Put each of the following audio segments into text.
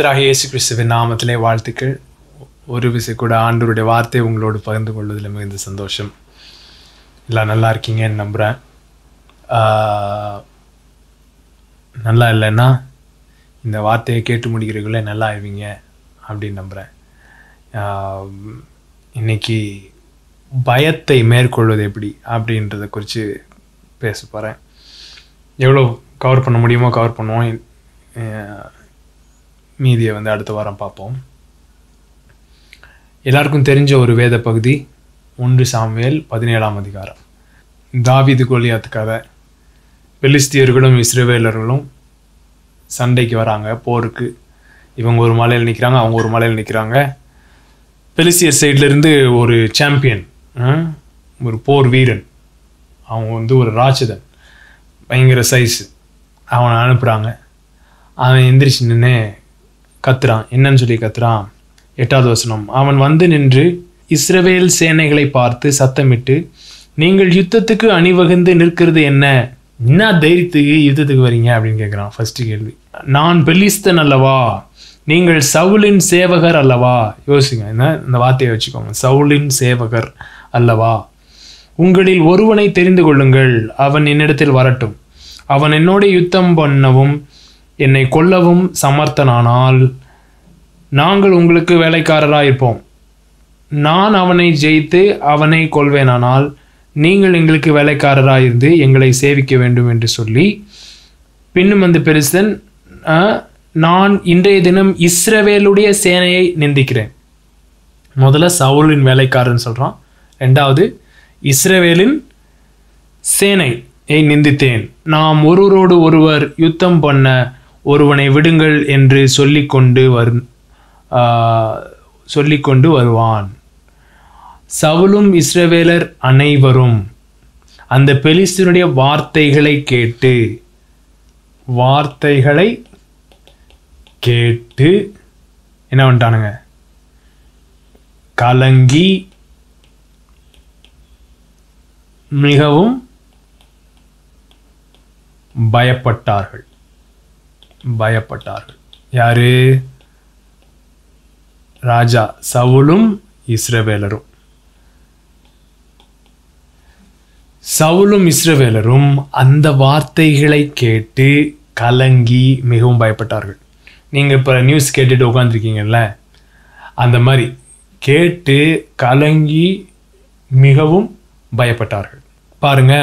கர்த்தராகிய இயேசு கிறிஸ்துவின் நாமத்திலே வாழ்த்துக்கள். ஒரு விசை கூட ஆண்டவருடைய வார்த்தை உங்களோடு பகிர்ந்து கொள்வதில் மிகுந்த சந்தோஷம். எல்லாம் நல்லா இருக்கீங்கன்னு நம்புகிறேன். நல்லா இல்லைன்னா இந்த வார்த்தையை கேட்டு முடிக்கிறீங்களே நல்லா ஆயிடுவீங்க அப்படின்னு நம்புகிறேன். இன்னைக்கு பயத்தை மேற்கொள்வது எப்படி அப்படின்றத குறித்து பேச போகிறேன். எவ்வளோ கவர் பண்ண முடியுமோ கவர் பண்ணுவோம். மீதியை அடுத்த வாரம் பார்ப்போம். எல்லாருக்கும் தெரிஞ்ச ஒரு வேத பகுதி 1 சாமுவேல் 17ஆம் அதிகாரம். தாவீது கோலியாத் கதை. பெலிஸ்தியர்களும் இஸ்ரவேலர்களும் சண்டைக்கு வராங்க, போருக்கு. இவங்க ஒரு மலையில் நிற்கிறாங்க, அவங்க ஒரு மலையில் நிற்கிறாங்க. பெலிஸ்தியர் சைட்லேருந்து ஒரு சாம்பியன், ஒரு போர் வீரன், அவங்க ஒரு ராட்சதன், பயங்கர சைஸ், அவனை அனுப்புகிறாங்க. அவன் எந்திரிச்சு நின்று கத்துறான். என்னன்னு சொல்லி கத்துறான்? 8வது வசனம். அவன் வந்து நின்று இஸ்ரவேல் சேனைகளை பார்த்து சத்தமிட்டு, நீங்கள் யுத்தத்துக்கு அணிவகுந்து நிற்கிறது என்ன தைரியத்துக்கு யுத்தத்துக்கு வரீங்க அப்படின்னு கேட்குறான். ஃபர்ஸ்ட் கேள்வி. நான் பெலிஸ்தன் அல்லவா? நீங்கள் சவுலின் சேவகர் அல்லவா? யோசிங்க, இந்த வார்த்தையை வச்சுக்கோங்க. சவுலின் சேவகர் அல்லவா? உங்களில் ஒருவனை தெரிந்து கொள்ளுங்கள், அவன் என்னிடத்தில் வரட்டும். அவன் என்னோட யுத்தம் பண்ணவும் என்னை கொல்லவும் சமர்த்தனானால் நாங்கள் உங்களுக்கு வேலைக்காரராக இருப்போம். நான் அவனை ஜெயித்து அவனை கொள்வேனானால் நீங்கள் எங்களுக்கு வேலைக்காரராக இருந்து எங்களை சேவிக்க வேண்டும் என்று சொல்லி, பின்னும் அந்த பெலிஸ்தன், நான் இன்றைய தினம் இஸ்ரவேலுடைய சேனையை நிந்திக்கிறேன். முதல்ல சவுலின் வேலைக்காரன் சொல்கிறான். 2வது இஸ்ரவேலின் சேனையை நிந்தித்தேன். நாம் ஒருவரோடு ஒருவர் யுத்தம் பண்ண ஒருவனை விடுங்கள் என்று சொல்லிக்கொண்டு வருவான். சவுலும் இஸ்ரவேலர் அனைவரும் அந்த பெலிஸ்தனுடைய வார்த்தைகளை கேட்டு என்ன பண்ணிட்டானுங்க? கலங்கி மிகவும் பயப்பட்டார்கள். யாரு? ராஜா சவுலும் இஸ்ரவேலரும். அந்த வார்த்தைகளை கேட்டு கலங்கி மிகவும் பயப்பட்டார்கள். நீங்கள் இப்போ நியூஸ் கேட்டுட்டு உட்காந்துருக்கீங்கல்ல, அந்த மாதிரி கேட்டு கலங்கி மிகவும் பயப்பட்டார்கள். பாருங்க,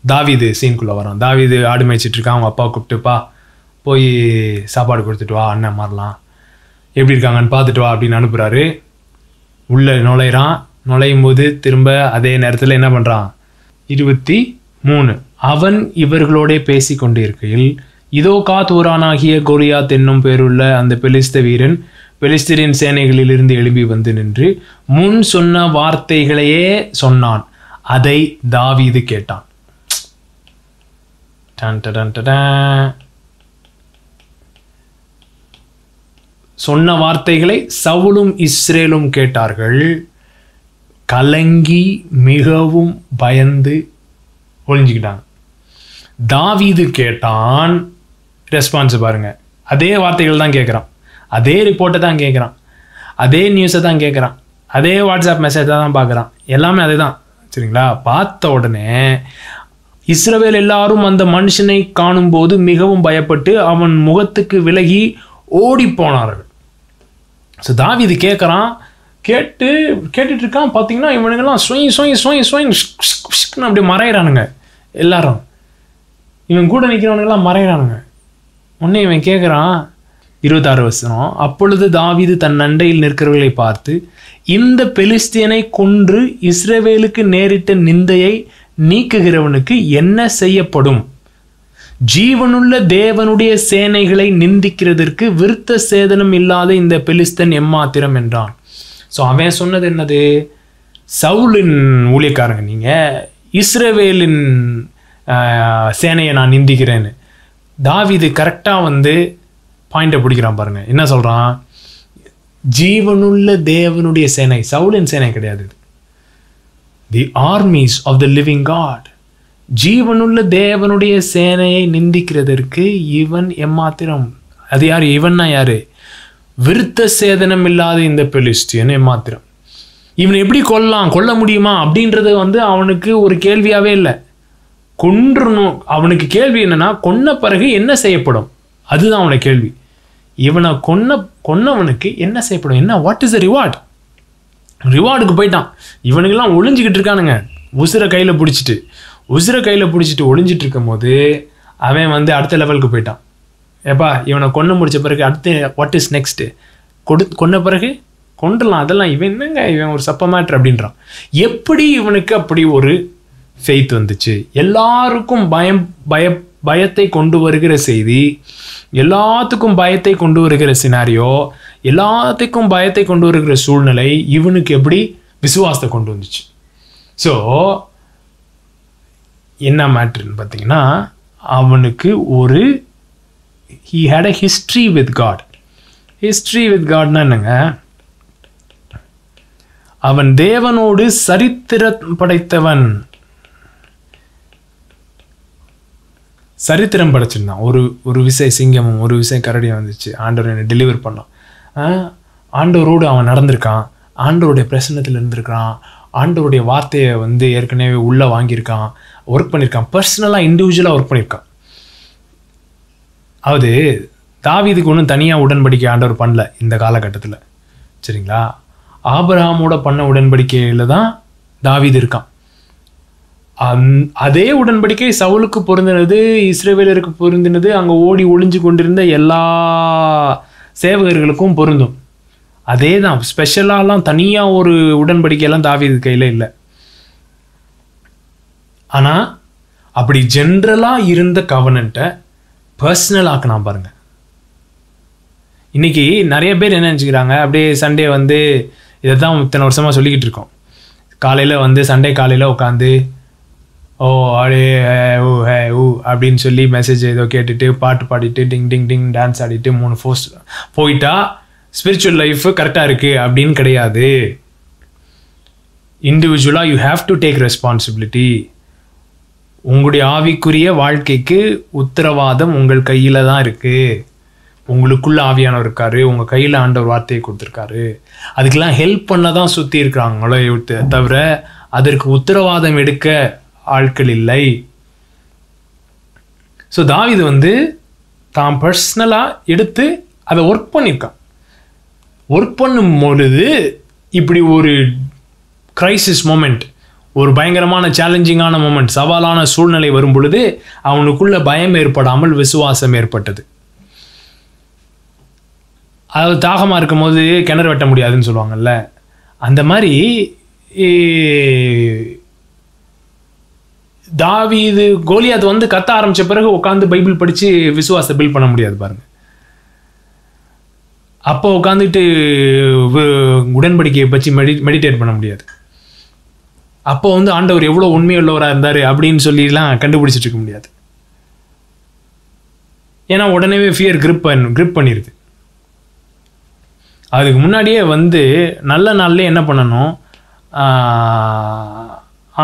தாவீது சீனுக்குள்ளே வரான். தாவீது ஆடு மேய்ச்சிட்டு இருக்கான். அவங்க அப்பா கூப்பிட்டுப்பா போய் சாப்பாடு கொடுத்துட்டு வா, அண்ணன் மாறலாம், எப்படி இருக்காங்கன்னு பார்த்துட்டு வா அப்படின்னு அனுப்புகிறாரு. உள்ளே நுழையும் போது திரும்ப அதே நேரத்தில் என்ன பண்ணுறான்? 23. அவன் இவர்களோட பேசி கொண்டு இருக்கையில், இதோ காத்தூரானாகிய கோலியாத் என்னும் பேருள்ள அந்த பெலிஸ்த வீரன் பெலிஸ்தரின் சேனைகளிலிருந்து எழுப்பி வந்து நின்று முன் சொன்ன வார்த்தைகளையே சொன்னான். அதை தாவீது கேட்டான். சொன்ன வார்த்தைகளை சவுலும் இஸ்ரேலும் கேட்டார்கள். கலங்கி மிகவும் பயந்து ஒளிஞ்சுக்கிட்டாங்க. தாவீது கேட்டான். ரெஸ்பான்ஸ் பாருங்க. அதே வார்த்தைகள் தான் கேட்குறான், அதே ரிப்போர்ட்டை தான் கேட்குறான், அதே நியூஸை தான் கேட்குறான், அதே வாட்ஸ்அப் மெசேஜை தான் பார்க்குறான். எல்லாமே அதே தான். சரிங்களா? பார்த்த உடனே இஸ்ரவேல் எல்லாரும் அந்த மனுஷனை காணும்போது மிகவும் பயப்பட்டு அவன் முகத்துக்கு விலகி ஓடி போனார்கள். ஸோ தாவீது கேட்குறான். கேட்டுட்டு இருக்கான். பார்த்தீங்கன்னா இவனுங்கெல்லாம் அப்படி மறையிறானுங்க. எல்லாரும் இவன் கூட நிற்கிறவனுங்கெல்லாம் மறையிறானுங்க. உடனே இவன் கேட்குறான். 26 வசனம். அப்பொழுது தாவீது தன் அண்டையில் நிற்கிறவர்களை பார்த்து, இந்த பெலிஸ்தியனை கொன்று இஸ்ரவேலுக்கு நேரிட்ட நிந்தையை நீக்குகிறவனுக்கு என்ன செய்யப்படும்? ஜீவனுள்ள தேவனுடைய சேனைகளை நிந்திக்கிறதற்கு விருத்த சேதனம் இல்லாத இந்த பெலிஸ்தன் எம்மாத்திரம் என்றான். ஸோ அவன் சொன்னது என்னது? சவுலின் ஊழியக்காரங்க நீங்கள், இஸ்ரவேலின் சேனையை நான் நிந்திக்கிறேன்னு. தாவீது கரெக்டாக பாயிண்டை பிடிக்கிறான் பாருங்க. என்ன சொல்கிறான்? ஜீவனுள்ள தேவனுடைய சேனை, சவுலின் சேனை கிடையாது. The armies of the living God. ஜீவனுள்ள தேவனுடைய சேனையை நிந்திக்கிறதற்கு இவன் எம்மாத்திரம். அது யார்? இவன்னா யாரு? விருத்த சேதனம் இல்லாத இந்த பெலிஸ்தியன் மாத்திரம். இவனை எப்படி கொல்ல முடியுமா அப்படின்றது அவனுக்கு ஒரு கேள்வியாவே இல்லை. கொன்றணும். அவனுக்கு கேள்வி என்னன்னா, கொன்ன பிறகு என்ன செய்யப்படும், அதுதான் அவனுக்கு கேள்வி. இவனை கொன்னவனுக்கு என்ன செய்யப்படும், என்ன, வாட் இஸ் த ரிவார்ட்? ரிவார்டுக்கு போயிட்டான். இவனுக்கெல்லாம் ஒளிஞ்சிக்கிட்டு இருக்கானுங்க, உசுரை கையில் பிடிச்சிட்டு ஒளிஞ்சிட்டு இருக்கும் போது அவன் அடுத்த லெவலுக்கு போயிட்டான். ஏப்பா, இவனை கொன்று முடிச்ச பிறகு அடுத்து வாட் இஸ் நெக்ஸ்ட்டு? கொன்ன பிறகு கொண்டுலாம், அதெல்லாம் இவன் என்னங்க, இவன் ஒரு சப்ப மேட்ரு அப்படின்றான். எப்படி இவனுக்கு அப்படி ஒரு ஃபெய்த் வந்துச்சு? எல்லாருக்கும் பயத்தை கொண்டு வருகிற செய்தி, எல்லாத்துக்கும் பயத்தை கொண்டு வருகிற சினாரியோ, எல்லாத்துக்கும் பயத்தை கொண்டு வருகிற சூழ்நிலை இவனுக்கு எப்படி விசுவாசத்தை கொண்டு வந்துச்சு? ஸோ என்ன மேட்ருன்னு பார்த்தீங்கன்னா, அவனுக்கு ஒரு he had a history with God. History with Godனா என்னங்க? அவன் தேவனோடு சரித்திரம் படைத்தவன். சரித்திரம் படைச்சிருந்தான். ஒரு விசை சிங்கமும் ஒரு விசை கரடியும் வந்துச்சு, ஆண்டவர் என்னை டெலிவர் பண்ணான். ஆண்டவரோடு அவன் நடந்திருக்கான், ஆண்டவருடைய பிரசன்னத்தில் இருந்திருக்கான், ஆண்டவருடைய வார்த்தையை ஏற்கனவே உள்ளே வாங்கியிருக்கான், ஒர்க் பண்ணியிருக்கான், பர்சனலாக இண்டிவிஜுவலாக ஒர்க் பண்ணியிருக்கான். அதாவது தாவீதுக்கு ஒன்றும் தனியாக உடன்படிக்கை ஆண்டவர் பண்ணல இந்த காலகட்டத்தில், சரிங்களா? ஆபிரகாமோட பண்ண உடன்படிக்கையில் தான் தாவீது இருக்கான். அதே உடன்படிக்கை சவுலுக்கு பொருந்தினது, இஸ்ரவேலருக்கு பொருந்தினது, அங்கே ஓடி ஒளிஞ்சு கொண்டிருந்த எல்லா சேவகர்களுக்கும் பொருந்தும். அதே தான். ஸ்பெஷலாலாம் தனியாக ஒரு உடன்படிக்கையெல்லாம் தாவீது கையில் இல்லை. ஆனால் அப்படி ஜென்ரலாக இருந்த கவனன்ட்டை பர்சனல் ஆக்கினா பாருங்க. இன்னைக்கு நிறைய பேர் என்ன நினச்சிக்கிறாங்க, அப்படியே சண்டே இதை தான் இத்தனை வருஷமாக சொல்லிக்கிட்டு இருக்கோம். காலையில் சண்டே காலையில் உட்காந்து ஓ அடே ஊ ஹே ஊ அப்படின்னு சொல்லி மெசேஜ் ஏதோ கேட்டுட்டு பாட்டு பாடிட்டு டிங் டிங் டிங் டான்ஸ் ஆடிட்டு 3 ஃபோர்ஸ் போயிட்டா ஸ்பிரிச்சுவல் லைஃப் கரெக்டாக இருக்குது அப்படின்னு கிடையாது. இண்டிவிஜுவலாக you have to take responsibility. உங்களுடைய ஆவிக்குரிய வாழ்க்கைக்கு உத்தரவாதம் உங்கள் கையில் தான் இருக்குது. உங்களுக்குள்ள ஆவியானவர் இருக்காரு, உங்கள் கையில் ஆண்டவர் வார்த்தையை கொடுத்துருக்காரு. அதுக்கெல்லாம் ஹெல்ப் பண்ண தான் சுற்றி இருக்கிறாங்களோ தவிர அதற்கு உத்தரவாதம் எடுக்க ஆட்கள் இல்லை. ஸோ தாவீது தான் பர்சனலாக எடுத்து அதை ஒர்க் பண்ணியிருக்கான். ஒர்க் பண்ணும் பொழுது இப்படி ஒரு கிரைசிஸ் மொமெண்ட், ஒரு பயங்கரமான சேலஞ்சிங்கான மொமெண்ட், சவாலான சூழ்நிலை வரும் பொழுது அவனுக்குள்ள பயம் ஏற்படாமல் விசுவாசம் ஏற்பட்டது. அது தாகமாக இருக்கும் போது கிணறு வெட்ட முடியாதுன்னு சொல்லுவாங்கல்ல, அந்த மாதிரி தாவீது கோலியாத் கத்த ஆரம்பித்த பிறகு உட்காந்து பைபிள் படித்து விசுவாசத்தை பில்ட் பண்ண முடியாது பாருங்க. அப்போ உட்காந்துட்டு உடன்படிக்கையை பற்றி மெடிடேட் பண்ண முடியாது. அப்போ ஆண்டவர் எவ்வளோ உண்மையுள்ளவராக இருந்தார் அப்படின்னு சொல்லிலாம் கண்டுபிடிச்சிட்டு இருக்க முடியாது. ஏன்னா உடனே ஃபியர் கிரிப் பண்ணிடுது. அதுக்கு முன்னாடியே நல்ல நாள்லேயே என்ன பண்ணணும்,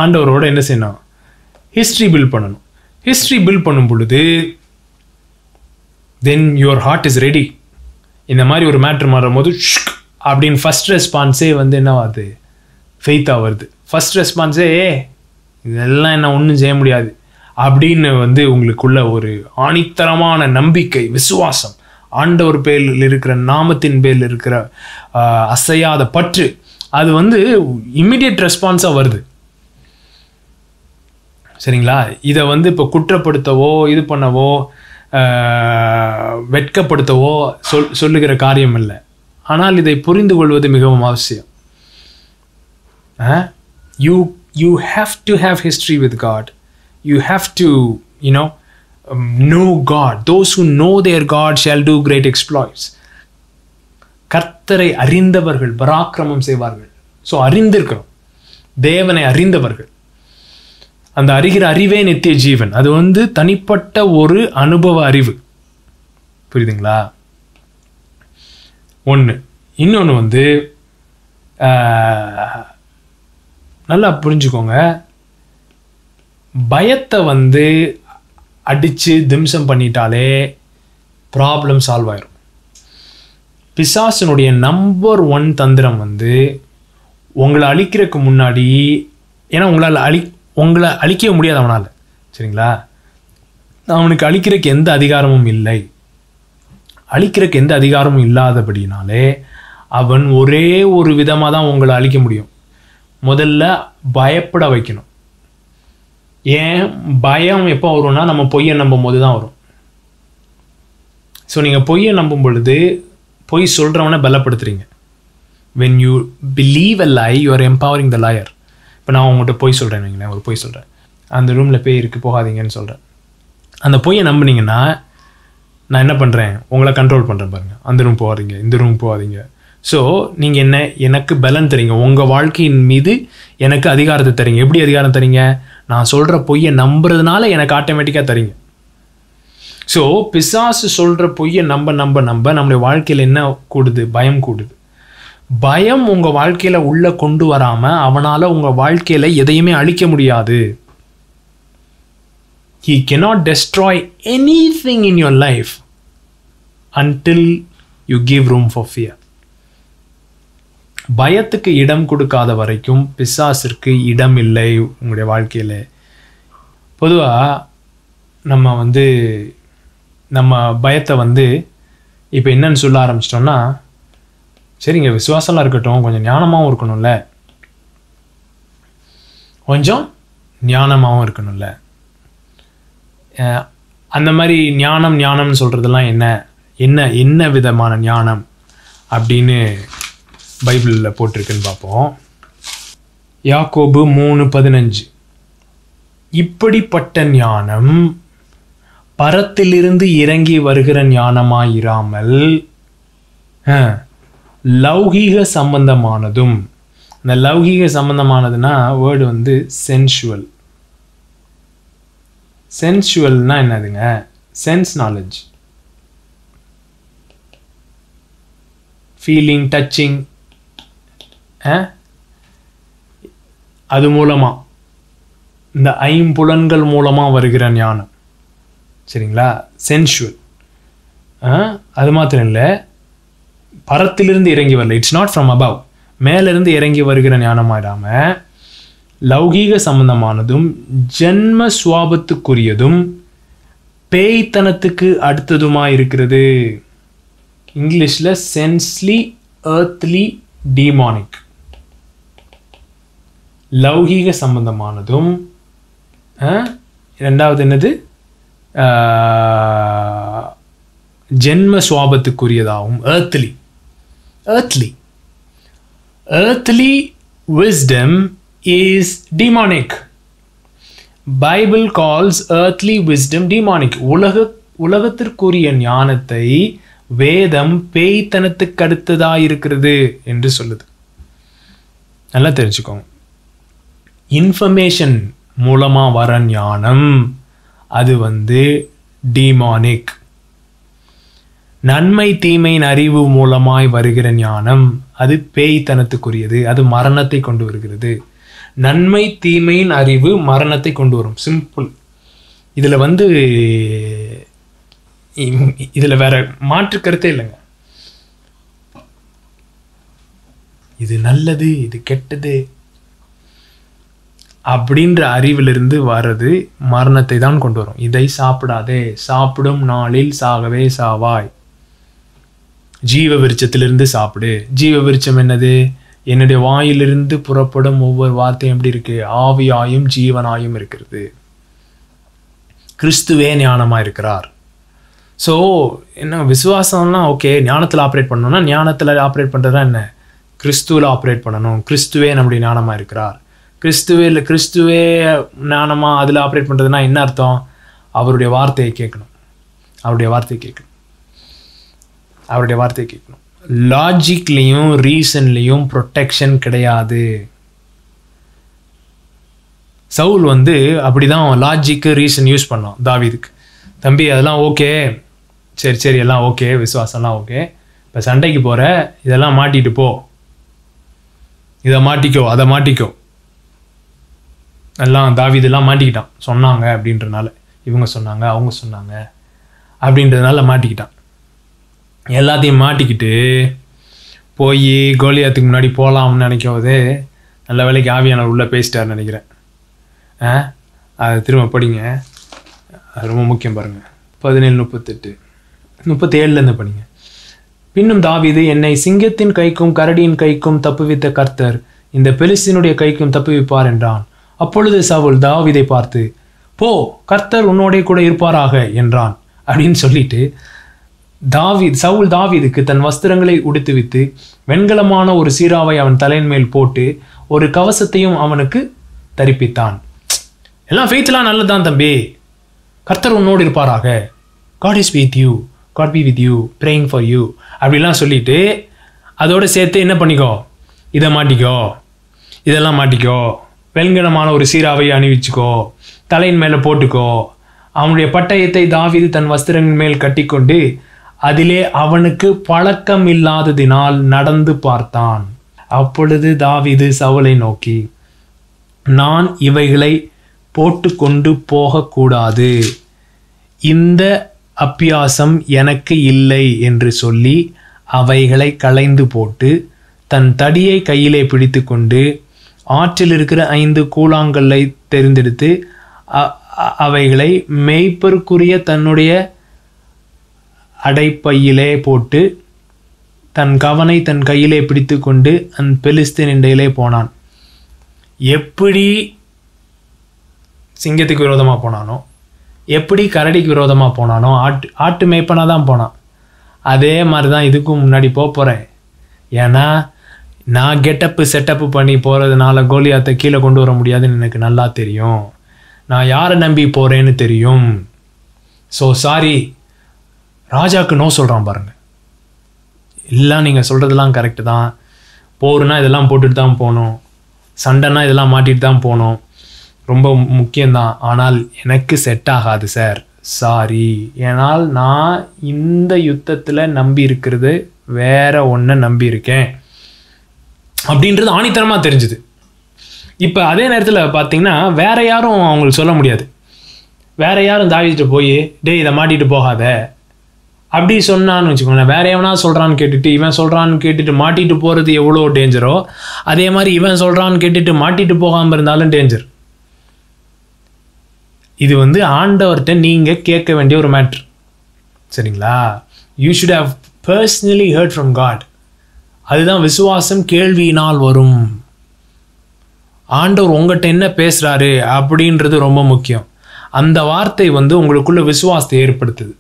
ஆண்டவரோட என்ன செய்யணும், ஹிஸ்ட்ரி பில்ட் பண்ணணும். ஹிஸ்ட்ரி பில்ட் பண்ணும் பொழுது then your heart is ready. இந்த மாதிரி ஒரு மேட்ரு மாறும்போது அப்படின்னு ஃபஸ்ட் ரெஸ்பான்ஸே என்னவாது, ஃபெய்த்தாக வருது. ஃபஸ்ட் ரெஸ்பான்ஸே இதெல்லாம் என்ன ஒன்றும் செய்ய முடியாது அப்படின்னு உங்களுக்குள்ள ஒரு ஆணித்தரமான நம்பிக்கை, விசுவாசம், ஆண்டவர் பேரில் இருக்கிற நாமத்தின் பேரில் இருக்கிற அசையாத பற்று, அது இம்மிடியட் ரெஸ்பான்ஸாக வருது. சரிங்களா? இதை இப்போ குற்றப்படுத்தவோ இது பண்ணவோ வெட்கப்படுத்தவோ சொல்லுகிற காரியம் இல்லை. ஆனால் இதை புரிந்து கொள்வது மிகவும் அவசியம். You have to have history with God. You have to, know God. Those who know their God shall do great exploits. கர்த்தரை அறிந்தவர்கள் பராக்கிரமம் செய்வார்கள். ஸோ அறிந்திருக்கிறோம், தேவனை அறிந்தவர்கள். அந்த அறிகிற அறிவே நித்திய ஜீவன். அது தனிப்பட்ட ஒரு அனுபவ அறிவு. புரியுதுங்களா? ஒன்று. இன்னொன்று நல்லா புரிஞ்சுக்கோங்க, பயத்தை அடித்து திம்சம் பண்ணிட்டாலே ப்ராப்ளம் சால்வ் ஆயிரும். பிசாசனுடைய நம்பர் 1 தந்திரம் வந்து உங்களை அழிக்கிறதுக்கு முன்னாடி, ஏன்னா உங்களை அழிக்கவே முடியாது அவனால், சரிங்களா? அவனுக்கு அழிக்கிறதுக்கு எந்த அதிகாரமும் இல்லை. அழிக்கிறதுக்கு எந்த அதிகாரமும் இல்லாதபடினாலே அவன் ஒரே ஒரு விதமாக தான் உங்களை அழிக்க முடியும். முதல்ல பயப்பட வைக்கணும். ஏன் பயம் எப்போ வரும்னா, நம்ம பொய்யை நம்பும் போது தான் வரும். ஸோ நீங்கள் பொய்யை நம்பும் பொழுது பொய் சொல்கிறவனை பலப்படுத்துறீங்க. when you believe a lie, you are empowering the liar. இப்போ நான் உங்கள்கிட்ட பொய் சொல்கிறேன் வைங்களேன், ஒரு பொய் சொல்கிறேன், அந்த ரூமில் பேய் இருக்குது போகாதீங்கன்னு சொல்கிறேன். அந்த பொய்யை நம்புனீங்கன்னா நான் என்ன பண்ணுறேன், உங்களை கண்ட்ரோல் பண்ணுறேன் பாருங்கள். அந்த ரூம் போகாதீங்க, இந்த ரூம் போகாதீங்க. ஸோ நீங்கள் எனக்கு பலன் தரீங்க, உங்கள் வாழ்க்கையின் மீது எனக்கு அதிகாரத்தை தரீங்க. எப்படி அதிகாரம் தரீங்க? நான் சொல்கிற பொய்யை நம்புறதுனால எனக்கு ஆட்டோமேட்டிக்காக தரீங்க. ஸோ பிசாசு சொல்கிற பொய்யை நம்ப நம்முடைய வாழ்க்கையில் என்ன கூடுது? பயம் கூடுது. பயம் உங்கள் வாழ்க்கையில் உள்ளே கொண்டு வராமல் அவனால் உங்கள் வாழ்க்கையில் எதையுமே அழிக்க முடியாது. He cannot destroy anything in your life until you give room for fear. பயத்துக்கு இடம் கொடுக்காத வரைக்கும் பிசாசிற்கு இடம் இல்லை உங்களுடைய வாழ்க்கையில். பொதுவாக நம்ம பயத்தை இப்போ என்னன்னு சொல்ல ஆரம்பிச்சிட்டோம்னா, சரிங்க விசுவாசம்லாம் இருக்கட்டும், கொஞ்சம் ஞானமாகவும் இருக்கணும்ல, கொஞ்சம் ஞானமாகவும் இருக்கணும்ல. அந்த மாதிரி ஞானம்னு சொல்கிறதெல்லாம் என்ன விதமான ஞானம் அப்படின்னு பைபிளில் போட்டிருக்குன்னு பார்ப்போம். யாக்கோபு 3:15. இப்படிப்பட்ட ஞானம் பரத்திலிருந்து இறங்கி வருகிற ஞானமாயிராமல் லௌகீக சம்பந்தமானதும். இந்த லௌகீக சம்பந்தமானதுன்னா வேர்டு சென்சுவல். சென்சுவல்னா என்னதுங்க? சென்ஸ் நாலேஜ், ஃபீலிங், டச்சிங், அது மூலமாக, இந்த ஐம்புலன்கள் மூலமாக வருகிற ஞானம், சரிங்களா? சென்சுவல். அது மாத்திரம் இல்லை, பரத்திலிருந்து இறங்கி வரல, இட்ஸ் நாட் ஃப்ரம் அபவ், மேலிருந்து இறங்கி வருகிற ஞானமாயிடாமல் லௌகீக சம்பந்தமானதும் ஜென்ம சுவாபத்துக்குரியதும் பேய்த்தனத்துக்கு அடுத்ததுமாக இருக்கிறது. இங்கிலீஷில் சென்ஸ்லி, எர்த்லி, டீமானிக். லௌகீக சம்பந்தமானதும், ரெண்டாவது என்னது, ஜென்ம சுவாபத்துக்குரியதாகவும், earthly wisdom is demonic. Bible calls earthly wisdom demonic. உலகத்திற்குரிய ஞானத்தை வேதம் பேய்த்தனத்துக்கு அடுத்ததாக இருக்கிறது என்று சொல்லுது. நல்லா தெரிஞ்சுக்கோங்க. இன்ஃபர்மேஷன் மூலமாக வர ஞானம் அது டீமானிக். நன்மை தீமையின் அறிவு மூலமாய் வருகிற ஞானம் அது பேய்த்தனத்துக்குரியது, அது மரணத்தை கொண்டு வருகிறது. நன்மை தீமையின் அறிவு மரணத்தை கொண்டு வரும். சிம்பிள். இதில் வேற மாற்று கருத்தே இல்லைங்க. இது நல்லது, இது கெட்டது அப்படின்ற அறிவிலிருந்து வர்றது மரணத்தை தான் கொண்டு வரும். இதை சாப்பிடாதே, சாப்பிடும் நாளில் சாகவே சாவாய். ஜீவ விருட்சத்திலிருந்து சாப்பிடு. ஜீவ விருட்சம் என்னது? என்னுடைய வாயிலிருந்து புறப்படும் ஒவ்வொரு வார்த்தையும் எப்படி இருக்கு? ஆவியாயும் ஜீவனாயும் இருக்கிறது. கிறிஸ்துவே ஞானமாக இருக்கிறார். ஸோ என்ன விசுவாசம்லாம் ஓகே, ஞானத்தில் ஆப்ரேட் பண்ணணும்னா ஞானத்தில் ஆப்ரேட் பண்ணுறதுனா என்ன? கிறிஸ்துவில் ஆப்ரேட் பண்ணணும். கிறிஸ்துவே நம்முடைய ஞானமாக இருக்கிறார். கிறிஸ்துவே ஞானமாக அதில் ஆப்ரேட் பண்ணுறதுனா என்ன அர்த்தம்? அவருடைய வார்த்தையை கேட்கணும். அவருடைய வார்த்தையை கேட்கணும். லாஜிக்லேயும் ரீசன்லேயும் ப்ரொடெக்ஷன் கிடையாது. சவுல் அப்படிதான் லாஜிக்கு ரீசன் யூஸ் பண்ணோம் தாவீதுக்கு. தம்பி அதெல்லாம் ஓகே, சரி எல்லாம் ஓகே, விசுவாசம்லாம் ஓகே, இப்போ சண்டைக்கு போகிற, இதெல்லாம் மாட்டிட்டு போ, இதை மாட்டிக்கோ, அதை மாட்டிக்கோ. எல்லாம் தாவீதெல்லாம் மாட்டிக்கிட்டான். சொன்னாங்க அப்படின்றனால, இவங்க சொன்னாங்க அவங்க சொன்னாங்க அப்படின்றதுனால மாட்டிக்கிட்டான். எல்லாத்தையும் மாட்டிக்கிட்டு போய் கோலியாத்துக்கு முன்னாடி போகலாம்னு நினைக்கும் போதே நல்ல வேலைக்கு ஆவியானவர் உள்ளே பேசிட்டார்னு நினைக்கிறேன். அதை திரும்ப படிங்க, அது ரொம்ப முக்கியம் பாருங்கள். 17:38 37 படிங்க. பின்னும் தாவீது, என்னை சிங்கத்தின் கைக்கும் கரடியின் கைக்கும் தப்புவித்த கர்த்தர் இந்த பெலிஸ்தீனுடைய கைக்கும் தப்புவிப்பார் என்றான். அப்பொழுது சவுல் தாவீதை பார்த்து, போ, கர்த்தர் உன்னோடே கூட இருப்பாராக என்றான் அப்படின்னு சொல்லிட்டு சவுல் தாவீதுக்கு தன் வஸ்திரங்களை உடுத்துவித்து வெண்கலமான ஒரு சீராவை அவன் தலையின் மேல் போட்டு ஒரு கவசத்தையும் அவனுக்கு தரிப்பித்தான். எல்லாம் ஃபெய்த்லாம் நல்லதுதான் தம்பி, கர்த்தர் உன்னோடு இருப்பாராக, God is with you, God be with you, praying for you அப்படிலாம் சொல்லிட்டு அதோடு சேர்த்து என்ன பண்ணிக்கோ, இதை மாட்டிக்கோ, இதெல்லாம் மாட்டிக்கோ, வெண்கலமான ஒரு சீராவை அணிவிச்சுக்கோ, தலையின் மேலே போட்டுக்கோ. அவனுடைய பட்டயத்தை தாவீது தன் வஸ்திரங்கள் மேல் கட்டிக்கொண்டு அதிலே அவனுக்கு பழக்கம் இல்லாததினால் நடந்து பார்த்தான். அப்பொழுது தாவீது சவுலை நோக்கி, நான் இவைகளை போட்டு கொண்டு போகக்கூடாது, இந்த அப்பியாசம் எனக்கு இல்லை என்று சொல்லி அவைகளை களைந்து போட்டு தன் தடியை கையிலே பிடித்து கொண்டு ஆற்றில் இருக்கிற 5 கூழாங்கல்லை தெரிந்தெடுத்து அவைகளை மேய்ப்பருக்குரிய தன்னுடைய அடைப்பையிலே போட்டு தன் கவனை தன் கையிலே பிடித்து கொண்டு அந்த பெலிஸ்தீன் இண்டையிலே போனான். எப்படி சிங்கத்துக்கு விரோதமாக போனானோ, எப்படி கரடிக்கு விரோதமாக போனானோ, ஆட்டு மேய்ப்பனாக தான் போனான். அதே மாதிரி தான் இதுக்கும் முன்னாடி போகிறேன். ஏன்னா நான் கெட்டப்பு செட்டப்பு பண்ணி போகிறதுனால கோலியாத்தை கீழே கொண்டு வர முடியாதுன்னு எனக்கு நல்லா தெரியும். நான் யாரை நம்பி போகிறேன்னு தெரியும். ஸோ சாரி, ராஜாவுக்கு நோ சொல்கிறான் பாருங்க. எல்லாம் நீங்கள் சொல்கிறதெல்லாம் கரெக்டு தான். போர்னா இதெல்லாம் போட்டுட்டு தான் போகணும், சண்டைனா இதெல்லாம் மாட்டிட்டு தான் போகணும், ரொம்ப முக்கியம்தான். ஆனால் எனக்கு செட் ஆகாது சார், சாரி. ஏனால் நான் இந்த யுத்தத்தில் நம்பி இருக்கிறது வேற ஒன்றை நம்பி இருக்கேன் அப்படின்றது ஆணித்தனமாக தெரிஞ்சுது. இப்போ அதே நேரத்தில் பார்த்தீங்கன்னா வேற யாரும் அவங்களுக்கு சொல்ல முடியாது. வேற யாரும் தாவீதுட்ட போய் டேய் இதை மாட்டிட்டு போகாத அப்படி சொன்னான்னு வச்சுக்கோங்களேன். வேற எவனா சொல்கிறான்னு கேட்டுட்டு இவன் சொல்கிறான்னு கேட்டுட்டு மாட்டிட்டு போகிறது எவ்வளோ டேஞ்சரோ, அதே மாதிரி இவன் சொல்கிறான்னு கேட்டுட்டு மாட்டிட்டு போகாமல் இருந்தாலும் டேஞ்சர். இது ஆண்டவர்கிட்ட நீங்கள் கேட்க வேண்டிய ஒரு மேட்ரு, சரிங்களா? You should have personally heard from God. அதுதான் விசுவாசம் கேள்வியினால் வரும். ஆண்டவர் உங்கள்கிட்ட என்ன பேசுகிறாரு அப்படின்றது ரொம்ப முக்கியம். அந்த வார்த்தை உங்களுக்குள்ள விசுவாசத்தை ஏற்படுத்துது.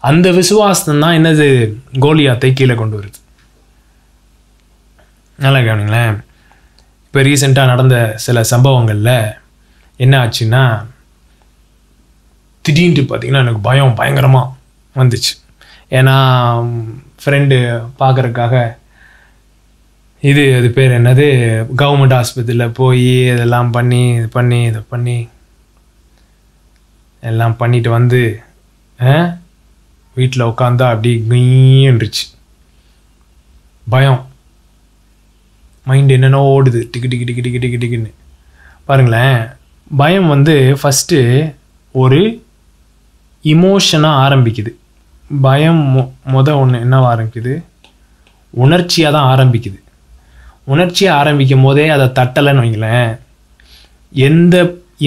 அந்த விசுவாசம் தான் என்னது, கோலியாத்தை கீழே கொண்டு வருது. நல்லா கவனிங்களேன். இப்போ ரீசெண்டாக நடந்த சில சம்பவங்களில் என்ன ஆச்சுன்னா, திடீர்னு பார்த்தீங்கன்னா எனக்கு பயம் பயங்கரமாக வந்துச்சு. ஏன்னா ஃப்ரெண்டு பார்க்குறதுக்காக அது பேர் என்னது, கவர்மெண்ட் ஆஸ்பத்திரியில் போய் இதெல்லாம் பண்ணி இதை பண்ணி எல்லாம் பண்ணிட்டு வீட்டில் உட்காந்தா அப்படி குயின்றுச்சு. பயம், மைண்டு என்னென்ன ஓடுது, டிக்கு டிக்கு டிக்கு டிக்கு டிக்கு டிக்குன்னு. பாருங்களேன், பயம் ஃபஸ்ட்டு ஒரு இமோஷனாக ஆரம்பிக்குது. பயம் ஒன்று என்னவா ஆரம்பிக்குது, உணர்ச்சியாக தான் ஆரம்பிக்குது. உணர்ச்சியாக ஆரம்பிக்கும் போதே அதை தட்டலைன்னு வைங்களேன், எந்த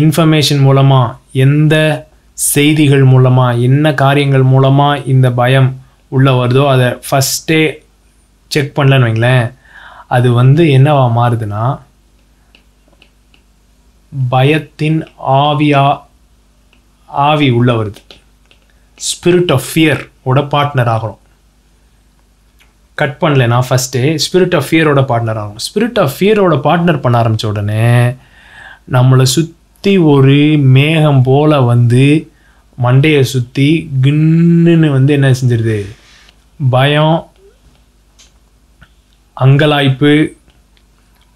இன்ஃபர்மேஷன் மூலமாக, எந்த செய்திகள் மூலமாக, என்ன காரியங்கள் மூலமாக இந்த பயம் உள்ளே வருதோ அதை ஃபஸ்ட்டே செக் பண்ணலன்னு வைங்களேன், அது என்னவா மாறுதுன்னா பயத்தின் ஆவி உள்ள வருது. ஸ்பிரிட் ஆஃப் ஃபியர் ஓட பார்ட்னர் ஆகிறோம். கட் பண்ணலைன்னா ஃபஸ்ட்டு ஸ்பிரிட் ஆஃப் ஃபியரோட பார்ட்னர் ஆகும். ஸ்பிரிட் ஆஃப் ஃபியரோட பார்ட்னர் பண்ண ஆரம்பித்த உடனே நம்மளை சுற்றி ஒரு மேகம் போல் மண்டையை சுற்றி கின்னுன்னு என்ன செஞ்சிருது, பயம், அங்கலாய்ப்பு,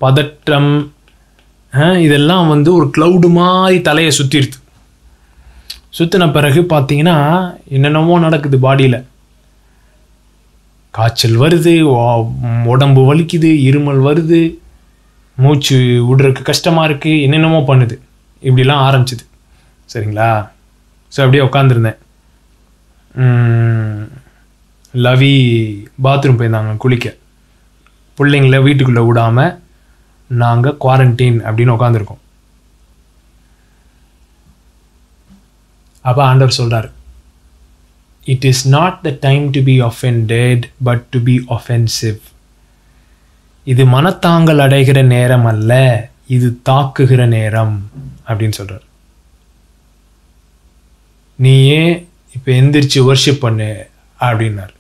பதற்றம், இதெல்லாம் ஒரு க்ளவுடு மாதிரி தலையை சுற்றிடுது. சுற்றின பிறகு பார்த்தீங்கன்னா என்னென்னமோ நடக்குது. பாடியில் காய்ச்சல் வருது, உடம்பு வலிக்குது, இருமல் வருது, மூச்சு விடுறதுக்கு கஷ்டமாக இருக்குது, என்னென்னமோ பண்ணுது. இப்படிலாம் ஆரம்பிச்சிது, சரிங்களா? ஸோ அப்படியே உட்காந்துருந்தேன். லவி பாத்ரூம் போயிருந்தாங்க குளிக்க. பிள்ளைங்கள வீட்டுக்குள்ளே விடாமல் நாங்கள் குவாரண்டைன் அப்படின்னு உட்காந்துருக்கோம். அப்போ ஆண்டவர் சொல்கிறார், it is not the time to be offended but to be offensive. இது மனத்தாங்கல் அடைகிற நேரம் அல்ல, இது தாக்குகிற நேரம் அப்படின்னு சொல்கிறார். நீயே இப்போ எந்திரிச்சு வர்ஷிப் பண்ணு அப்படின்னார்.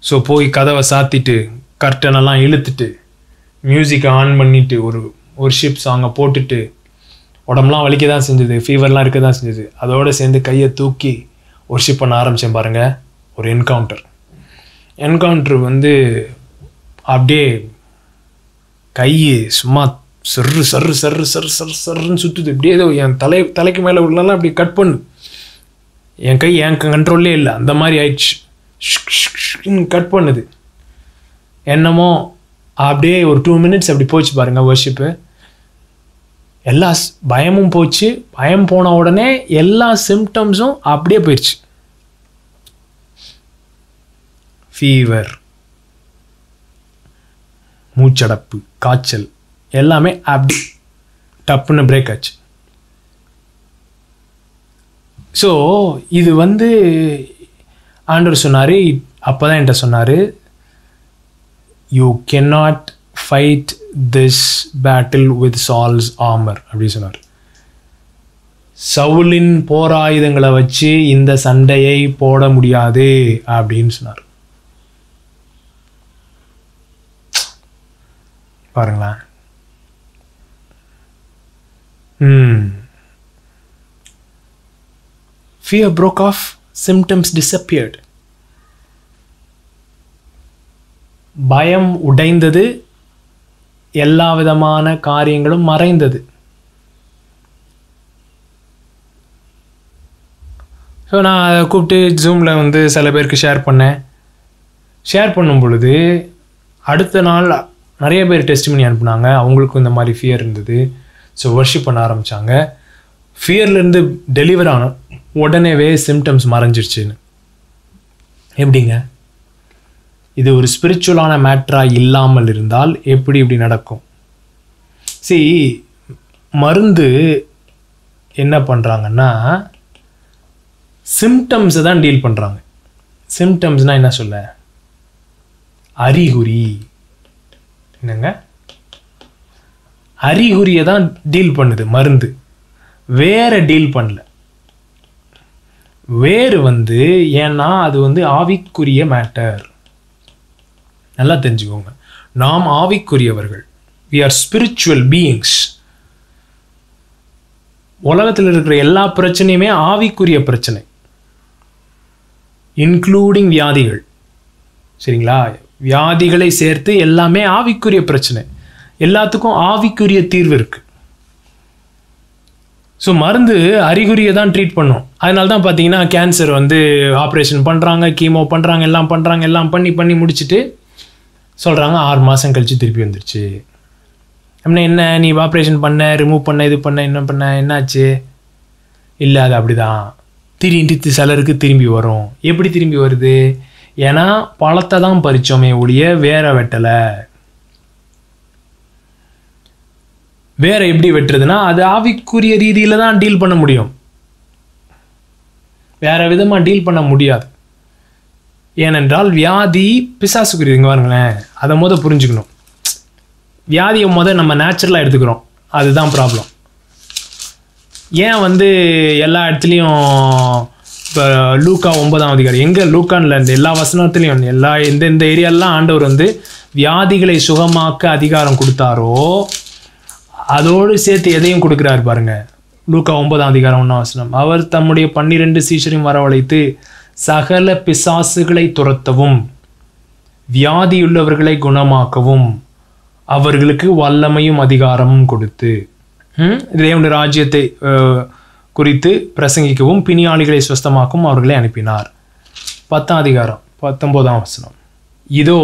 ஸோ போய் கதவை சாத்திட்டு கர்ட்டனெல்லாம் இழுத்துட்டு மியூசிக்கை ஆன் பண்ணிவிட்டு ஒரு வர்ஷிப் சாங்கை போட்டுட்டு, உடம்புலாம் வலிக்க தான் செஞ்சது, ஃபீவர்லாம் இருக்க தான் செஞ்சது, அதோடு சேர்ந்து கையை தூக்கி வர்ஷிப் பண்ண ஆரம்பித்தேன் பாருங்கள். ஒரு என்கவுண்டர் வந்து அப்படியே கை சும்மா சர்ரு சர்ரு சர்ரு சர்ரு சர்ரு சர்ருன்னு சுற்றுது. இப்படியே ஏதோ என் தலைக்கு மேலே உள்ளலாம் அப்படி கட் பண்ணு, என் கை என் கண்ட்ரோல்லே இல்லை, அந்த மாதிரி ஆயிடுச்சு. கட் பண்ணுது என்னமோ. அப்படியே ஒரு 2 minutes அப்படி போச்சு பாருங்கள் வர்ஷிப்பு. எல்லா பயமும் போச்சு. பயம் போன உடனே எல்லா சிம்டம்ஸும் அப்படியே போயிடுச்சு. ஃபீவர், மூச்சடப்பு, காய்ச்சல் எல்லாமே அப்படி டப்புன்னு பிரேக் ஆச்சு. ஸோ இது வந்து ஆண்டவர் சொன்னார், அப்போ தான் என்கிட்ட சொன்னார், you cannot fight this battle with Salz armour அப்படி சொன்னார். சவுலின் போராயுதங்களை வச்சு இந்த சண்டையை போட முடியாது அப்படின்னு சொன்னார். பாருங்களேன். Fear broke off, symptoms disappeared. பயம் உடைந்தது, எல்லா விதமான காரியங்களும் மறைந்தது. ஸோ நான் அதை கூப்பிட்டு ஜூமில் வந்து சில பேருக்கு ஷேர் பண்ணேன். ஷேர் பண்ணும் பொழுது அடுத்த நாள் நிறைய பேர் டெஸ்டிமனி அனுப்புனாங்க. அவங்களுக்கும் இந்த மாதிரி ஃபியர் இருந்தது. ஸோ வர்ஷிப் பண்ண ஆரம்பித்தாங்க. ஃபியர்லேருந்து டெலிவர் ஆன உடனேவே சிம்டம்ஸ் மறைஞ்சிருச்சுன்னு. எப்படிங்க? இது ஒரு ஸ்பிரிச்சுவலான மேட்ராக இல்லாமல் இருந்தால் எப்படி இப்படி நடக்கும்? மருந்து என்ன பண்ணுறாங்கன்னா சிம்டம்ஸை தான் டீல் பண்ணுறாங்க. சிம்டம்ஸ்னால் என்ன சொல்ல? அறிகுறி. என்னங்க? அறிகுறியை தான் டீல் பண்ணுது மருந்து, வேற டீல் பண்ணல. வேறு வந்து ஏன்னா அது வந்து ஆவிக்குரிய மேட்டர். நல்லா தெரிஞ்சுக்கோங்க, நாம் ஆவிக்குரியவர்கள். we are spiritual beings. உலகத்தில் இருக்கிற எல்லா பிரச்சனையுமே ஆவிக்குரிய பிரச்சனை, இன்க்ளூடிங் வியாதிகள். சரிங்களா? வியாதிகளை சேர்த்து எல்லாமே ஆவிக்குரிய பிரச்சனை. எல்லாத்துக்கும் ஆவிக்குரிய தீர்வு இருக்கு. ஸோ மருந்து அறிகுறியை தான் ட்ரீட் பண்ணும். அதனால தான் பார்த்தீங்கன்னா கேன்சர் வந்து ஆப்ரேஷன் பண்ணுறாங்க, கீமோ பண்ணுறாங்க, எல்லாம் பண்ணி முடிச்சுட்டு சொல்கிறாங்க 6 மாதம் கழித்து திருப்பி வந்துருச்சு. அப்படின்னா என்ன? நீ ஆப்ரேஷன் பண்ண, ரிமூவ் பண்ண, இது பண்ண, என்ன பண்ண, என்னாச்சு? இல்லை, அது அப்படி தான் திடீர்னு சிலருக்கு திரும்பி வரும். எப்படி திரும்பி வருது? ஏன்னா பழத்தை தான் பறிச்சோமே ஒழிய வேற வெட்டலை. வேற எப்படி வெட்டுறதுன்னா அது ஆவிக்குரிய ரீதியில் தான் டீல் பண்ண முடியும், வேற விதமாக டீல் பண்ண முடியாது. ஏனென்றால் வியாதி பிசாசுக்குரியது. இங்கே பாருங்களேன், அதை புரிஞ்சுக்கணும். வியாதியை நம்ம நேச்சுரலாக எடுத்துக்கிறோம், அதுதான் ப்ராப்ளம். ஏன் வந்து எல்லா இடத்துலையும் இப்போ லூக்கா 9ஆம் அதிகாரம், எங்கே லூக்கான்ல இந்த எல்லா வசனத்துலையும் எந்த ஏரியாலாம் ஆண்டவர் வந்து வியாதிகளை சுகமாக்க அதிகாரம் கொடுத்தாரோ அதோடு சேர்த்து எதையும் கொடுக்குறாரு பாருங்க. லூக்கா 9ஆம் அதிகாரம் 1ஆம் வசனம், அவர் தம்முடைய 12 சீஷரையும் வரவழைத்து சகல பிசாசுகளை துரத்தவும் வியாதியுள்ளவர்களை குணமாக்கவும் அவர்களுக்கு வல்லமையும் அதிகாரமும் கொடுத்து தேவனுடைய ராஜ்யத்தை குறித்து பிரசங்கிக்கவும் பிணியாளிகளை சுஸ்தமாக்கவும் அவர்களை அனுப்பினார். 10ஆம் அதிகாரம் 19ஆம் வசனம், இதோ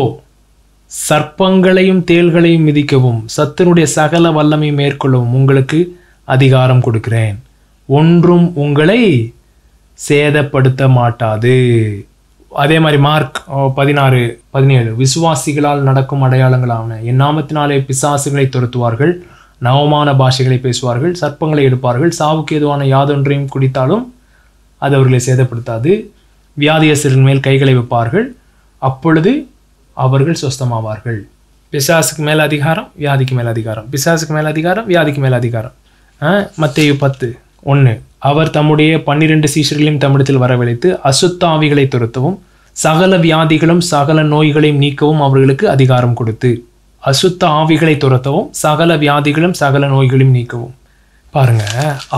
சர்ப்பங்களையும் தேள்களையும் மிதிக்கவும் சத்துருடைய சகல வல்லமை மேற்கொள்ளவும் உங்களுக்கு அதிகாரம் கொடுக்கிறேன், ஒன்றும் உங்களை சேதப்படுத்த மாட்டாது. அதே மாதிரி மார்க் 16:17 விசுவாசிகளால் நடக்கும் அடையாளங்களான என் நாமத்தினாலே பிசாசுகளை துரத்துவார்கள், நவமான பாஷைகளை பேசுவார்கள், சர்ப்பங்களை எடுப்பார்கள், சாவுக்கு ஏதுவான யாதொன்றையும் குடித்தாலும் அது அவர்களை சேதப்படுத்தாது, வியாதியஸ்தரின் மேல் கைகளை வைப்பார்கள், அப்பொழுது அவர்கள் சொஸ்தமாவார்கள். பிசாசுக்கு மேல் அதிகாரம், வியாதிக்கு மேல் அதிகாரம், பிசாசுக்கு மேல் அதிகாரம், வியாதிக்கு மேல் அதிகாரம். மத்தேயு 10:1 அவர் தம்முடைய 12 சீஷர்களையும் தம்மிடத்தில் வரவழைத்து அசுத்த ஆவிகளை துரத்தவும் சகல வியாதிகளும் சகல நோய்களையும் நீக்கவும் அவர்களுக்கு அதிகாரம் கொடுத்து. அசுத்த ஆவிகளை துரத்தவும் சகல வியாதிகளும் சகல நோய்களையும் நீக்கவும். பாருங்க,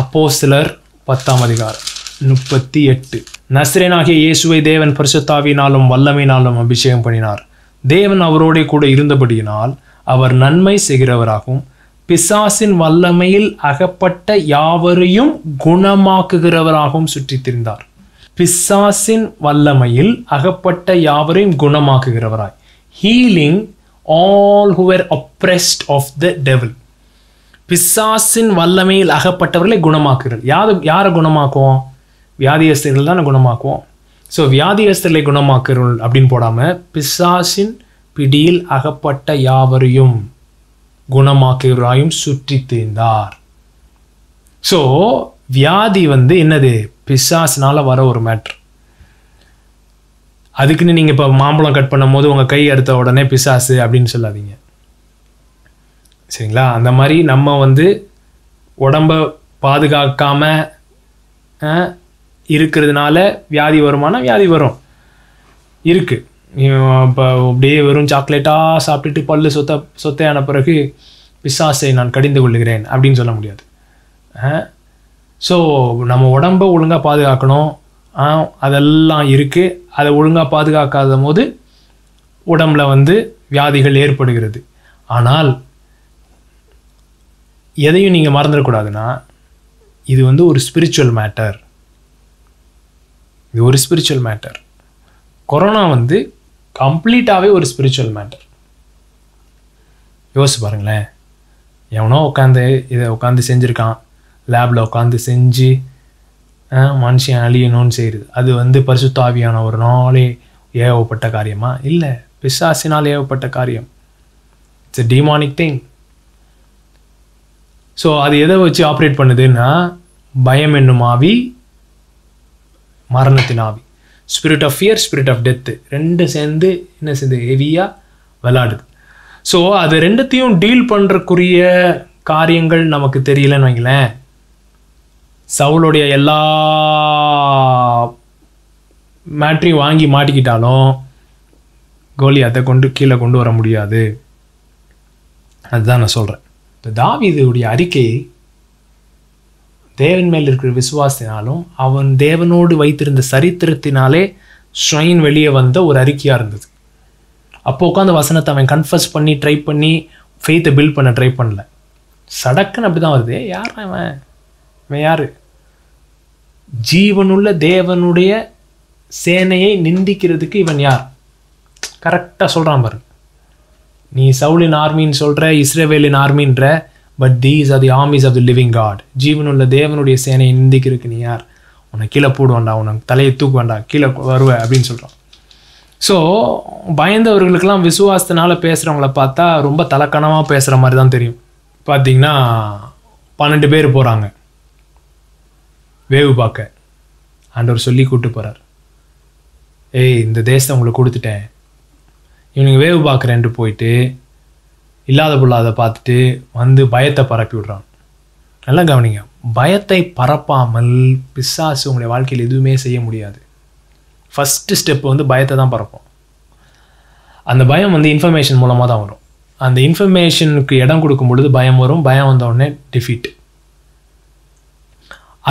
அப்போஸ்தலர் 10:38 நசரேயனாகிய இயேசுவை தேவன் பரிசுத்தாவியினாலும் வல்லமையினாலும் அபிஷேகம் பண்ணினார். தேவன் அவரோட கூட இருந்தபடியினால் அவர் நன்மை செய்கிறவராகவும் பிசாசின் வல்லமையில் அகப்பட்ட யாவரையும் குணமாக்குகிறவராகவும் சுற்றி திரிந்தார். பிசாசின் வல்லமையில் அகப்பட்ட யாவரையும் குணமாக்குகிறவராய், healing all who were oppressed of the devil. பிசாசின் வல்லமையில் அகப்பட்டவர்களை குணமாக்குகிறது. யாரை குணமாக்குவோம்? வியாதியஸ்தர்கள் தானே குணமாக்குவோம். ஸோ வியாதியஸ்தர்களை குணமாக்குறவர்கள் அப்படின்னு போடாமல் பிசாசின் பிடியில் அகப்பட்ட யாவரையும் குணமாக்குகிறாயும் சுற்றி திரிந்தார். ஸோ வியாதி என்னது? பிசாசினால வர ஒரு மேட்ரு. அதுக்குன்னு நீங்கள் இப்போ மாம்பழம் கட் பண்ணும் போது உங்கள் கை எடுத்த உடனே பிசாசு அப்படின்னு சொல்லாதீங்க, சரிங்களா? அந்த மாதிரி நம்ம உடம்ப பாதுகாக்காம இருக்கிறதுனால வியாதி வருமானா வியாதி வரும், இருக்கு. இப்போ அப்படியே வெறும் சாக்லேட்டாக சாப்பிட்டுட்டு பல்லு சொத்தையான பிறகு பிசாசை நான் கடிந்து கொள்ளுகிறேன் அப்படின்னு சொல்ல முடியாது. ஸோ நம்ம உடம்ப ஒழுங்காக பாதுகாக்கணும். அதெல்லாம் இருக்குது. அதை ஒழுங்காக பாதுகாக்காத போது உடம்புல வியாதிகள் ஏற்படுகிறது. ஆனால் எதையும் நீங்கள் மறந்துடக்கூடாதுன்னா இது ஒரு ஸ்பிரிச்சுவல் மேட்டர். இது ஒரு ஸ்பிரிச்சுவல் மேட்டர். கொரோனா கம்ப்ளீட்டாகவே ஒரு ஸ்பிரிச்சுவல் மேட்டர். யோசிச்சு பாருங்களேன், எவனோ உட்காந்து செஞ்சுருக்கான், லேபில் உட்காந்து செஞ்சு மனுஷன் அழியணும்னு செய்யுது. அது பரிசுத்த ஆவியான ஒரு நாளே ஏவப்பட்ட காரியமா? இல்லை, பிசாசினால் ஏவப்பட்ட காரியம். It's a demonic thing. So அது எதை வச்சு ஆப்ரேட் பண்ணுதுன்னா பயம் என்னும் ஆவி, மரணத்தின் ஆவி, spirit of fear, spirit of death, ரெண்டும் சேர்ந்து என்ன செய்யுது? ஹெவியாக விளாடுது. ஸோ அது ரெண்டுத்தையும் டீல் பண்ணுறக்குரிய காரியங்கள் நமக்கு தெரியலன்னு வைங்களேன், சவுளுடைய எல்லா மேட்ரையும் வாங்கி மாட்டிக்கிட்டாலும் கோலியாத்தை கீழே கொண்டு வர முடியாது. அதுதான் நான் சொல்கிறேன். இப்போ தாவீதுடைய அறிக்கை தேவன் மேல் இருக்கிற விசுவாசத்தினாலும் அவன் தேவனோடு வைத்திருந்த சரித்திரத்தினாலே ஸ்ட்ரெயின் வெளியே வந்த ஒரு அறிக்கையாக இருந்தது. அப்போ உட்காந்து வசனத்தை அவன் கன்ஃபஸ் பண்ணி ட்ரை பண்ணி ஃபெய்த்தை பில்ட் பண்ண ட்ரை பண்ணல. சடக்குன்னு அப்படி தான் வருது. யார் அவன் யார்? ஜீவனுள்ள தேவனுடைய சேனையை நிந்திக்கிறதுக்கு இவன் யார்? கரெக்டாக சொல்கிறான் பாரு. நீ சவுலின் ஆர்மின்னு சொல்கிற, இஸ்ரவேலின் ஆர்மின்ற, but these are the armies of the living God. ஜீவனுள்ள தேவனுடைய சேனையை நிந்திக்கிறதுக்கு நீ யார்? உன்னை கீழே போடுவான்டா, உனக்கு தலையை தூக்கு வேண்டா, கீழே வருவ அப்படின்னு சொல்கிறான். ஸோ பயந்தவர்களுக்கெல்லாம் விசுவாசத்தினால பேசுகிறவங்கள பார்த்தா ரொம்ப தலக்கணமாக பேசுகிற மாதிரி தான் தெரியும். பார்த்தீங்கன்னா 12 பேர் போகிறாங்க வேவு பார்க்க. ஆண்டவர் சொல்லி கூப்பிட்டு போகிறார், ஏய் இந்த தேசத்தை உங்களுக்கு கொடுத்துட்டேன், இவனுங்க வேவு பார்க்குறேன்ட்டு போயிட்டு இல்லாத பொல்லாத பார்த்துட்டு பயத்தை பரப்பி விடுறான். நல்லா கவனிங்க, பயத்தை பரப்பாமல் பிசாசு உங்களுடைய வாழ்க்கையில் எதுவுமே செய்ய முடியாது. ஃபஸ்ட்டு ஸ்டெப்பு பயத்தை தான் பரப்போம். அந்த பயம் இன்ஃபர்மேஷன் மூலமாக தான் வரும். அந்த இன்ஃபர்மேஷனுக்கு இடம் கொடுக்கும் பொழுது பயம் வரும். பயம் வந்த உடனே டிஃபீட்.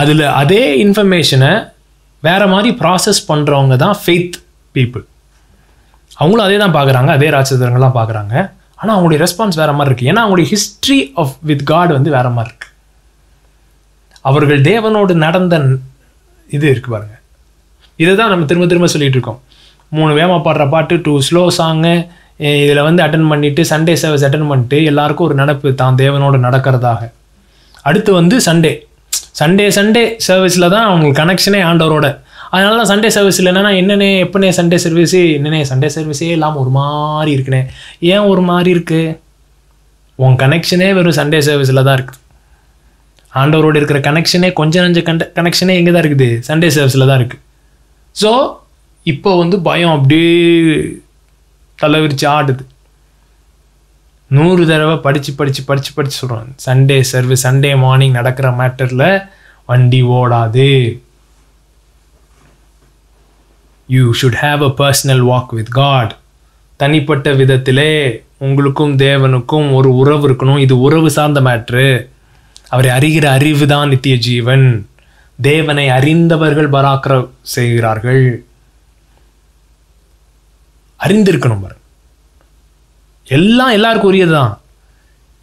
அதில் அதே இன்ஃபர்மேஷனை வேறு மாதிரி ப்ராசஸ் பண்ணுறவங்க தான் ஃபெய்த் பீப்புள். அவங்களும் அதே தான் பார்க்குறாங்க, அதே ராட்சதங்கள்லாம் பார்க்குறாங்க. ஆனால் அவங்களுடைய ரெஸ்பான்ஸ் வேறு மாதிரி இருக்குது. ஏன்னா அவங்களுடைய ஹிஸ்ட்ரி ஆஃப் வித் காட் வேறு மாதிரி இருக்குது. அவர்கள் தேவனோடு நடந்த இது இருக்குது பாருங்கள். இதை தான் நம்ம திரும்ப திரும்ப சொல்லிகிட்டு இருக்கோம். 3 வேமா பாடுற பாட்டு, 2 ஸ்லோ சாங்கு, இதில் அட்டன் பண்ணிவிட்டு சண்டே சர்வீஸ் அட்டன் பண்ணிட்டு எல்லாருக்கும் ஒரு நினப்பு தான் தேவனோடு நடக்கிறதாக. அடுத்து சண்டே சர்வீஸில் தான் அவங்களுக்கு கனெக்ஷனே ஆண்டவரோட. அதனால தான் சண்டே சர்வீஸில் என்னென்னா என்னென்ன எப்போனே சண்டே சர்வீஸே இல்லாமல் ஒரு மாதிரி இருக்குனே. ஏன் ஒரு மாதிரி இருக்குது? உன் கனெக்ஷனே வெறும் சண்டே சர்வீஸில் தான் இருக்குது. ஆண்டவரோடு இருக்கிற கனெக்ஷனே கொஞ்சம் நஞ்ச கனெக்ஷனே எங்கே தான் இருக்குது? சண்டே சர்வீஸில் தான் இருக்குது. ஸோ இப்போ வந்து பயம் அப்படியே தலைவிரிச்சு ஆடுது. 100 தடவை படித்து சொல்கிறோம், சண்டே சர்வீஸ், சண்டே மார்னிங் நடக்கிற மேட்டரில் வண்டி ஓடாது. You should have a personal walk with God. தனிப்பட்ட விதத்திலே உங்களுக்கும் தேவனுக்கும் ஒரு உறவு இருக்கணும். இது உறவு சார்ந்த மேட்ரு. அவரை அறிகிற அறிவு தான் நித்திய ஜீவன். தேவனை அறிந்தவர்கள் பராக்கிர செய்கிறார்கள். அறிந்திருக்கணும் பாரு. எல்லாம் எல்லாருக்கும் உரியது தான்.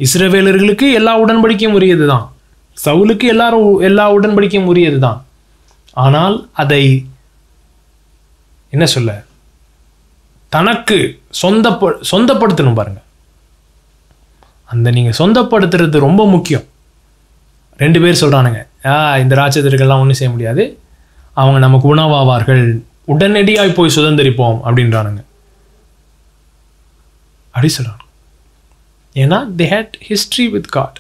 இஸ்ரவேலர்களுக்கு எல்லா உடன்படிக்கையும் உரியது தான். சவுலுக்கு எல்லா உடன்படிக்கையும் உரியது தான். ஆனால் அதை என்ன சொல்ல, தனக்கு சொந்தப்படுத்தணும் பாருங்க. அந்த நீங்கள் சொந்தப்படுத்துறது ரொம்ப முக்கியம். 2 பேர் சொல்கிறானுங்க, இந்த ராட்சதர்கள்லாம் ஒன்றும் செய்ய முடியாது, அவங்க நமக்கு உணவாவார்கள், உடனடியாக போய் சுதந்திரிப்போம் அப்படின்றானுங்க. அப்படி சொல்கிறாங்க. ஏன்னா they had history with God.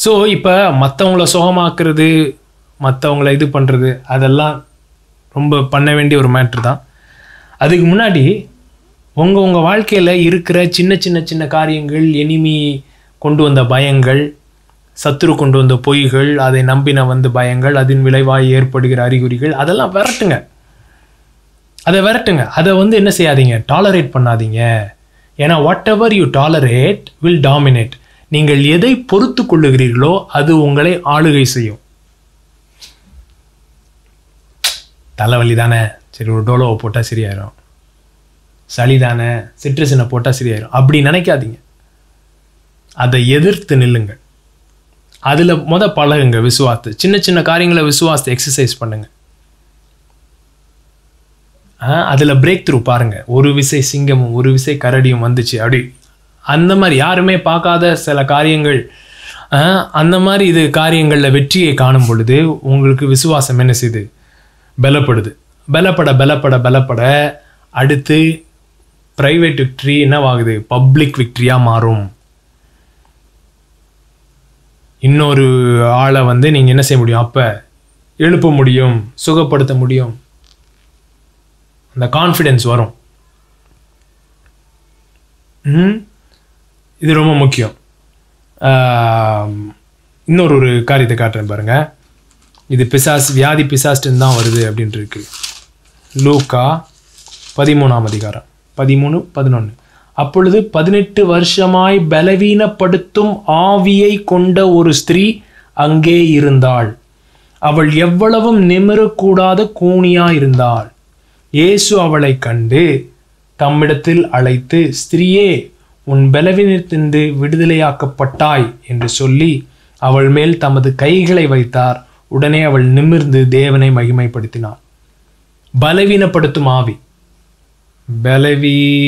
So இப்போ மற்றவங்கள சுகமாக்குறது, மற்றவங்கள இது பண்ணுறது, அதெல்லாம் ரொம்ப பண்ண வேண்டிய ஒரு மேட்ரு தான். அதுக்கு முன்னாடி உங்கள் வாழ்க்கையில் இருக்கிற சின்ன காரியங்கள், எனிமி கொண்டு வந்த பயங்கள், சத்துரு கொண்டு வந்த பொய்கள், அதை நம்பின வந்த பயங்கள், அதன் விளைவாய் ஏற்படுகிற அறிகுறிகள், அதெல்லாம் விரட்டுங்க. அதை வந்து என்ன செய்யாதீங்க, டாலரேட் பண்ணாதீங்க. ஏன்னா what ever you tolerate will dominate. நீங்கள் எதை பொறுத்து கொள்ளுகிறீர்களோ அது உங்களை ஆளுகை செய்யும். தலைவலி தானே, சரி ஒரு டோலோவை போட்டால் சரியாயிரும். சளி தானே, சிட்ரஸினை போட்டால் சரியாயிரும். அப்படி நினைக்காதீங்க. அதை எதிர்த்து நில்லுங்கள். அதில் பழகுங்க விசுவாசத்தை. சின்ன காரியங்களை விசுவாசத்தை எக்ஸசைஸ் பண்ணுங்க. அதில் பிரேக் த்ரூ பாருங்கள். ஒரு விசை சிங்கமும் ஒரு விசை கரடியும் வந்துச்சு அப்படி, அந்த மாதிரி யாருமே பார்க்காத சில காரியங்கள், அந்த மாதிரி இது காரியங்களில் வெற்றியை காணும் பொழுது உங்களுக்கு விசுவாசம் என்ன செய்யுது? பலப்படுது. பலப்பட அடுத்து ப்ரைவேட் விக்ட்ரி என்னவாகுது? பப்ளிக் விக்ட்ரியாக மாறும். இன்னொரு ஆளை வந்து நீங்கள் என்ன செய்ய முடியும்? அப்போ எழுப்ப முடியும், சுகப்படுத்த முடியும். அந்த கான்ஃபிடென்ஸ் வரும். இது ரொம்ப முக்கியம். இன்னொரு காரியத்தை காட்டுறேன் பாருங்க. இது வியாதி பிசாஸ்டன் தான் வருது அப்படின்ட்டு இருக்கு. லூக்கா 13ஆம் அதிகாரம் 13-11. அப்பொழுது 18 வருஷமாய் பலவீனப்படுத்தும் ஆவியை கொண்ட ஒரு ஸ்திரீ அங்கே இருந்தாள். அவள் எவ்வளவும் நிமிரக்கூடாத கூனியா இருந்தாள். இயேசு அவளை கண்டு தம்மிடத்தில் அழைத்து, ஸ்திரீயே, உன் பலவீனத்திலிருந்து விடுதலையாக்கப்பட்டாய் என்று சொல்லி அவள் மேல் தமது கைகளை வைத்தார். உடனே அவள் நிமிர்ந்து தேவனை மகிமைப்படுத்தினாள். பலவீனப்படுத்தும் ஆவி, பலவீனப்படுத்தும்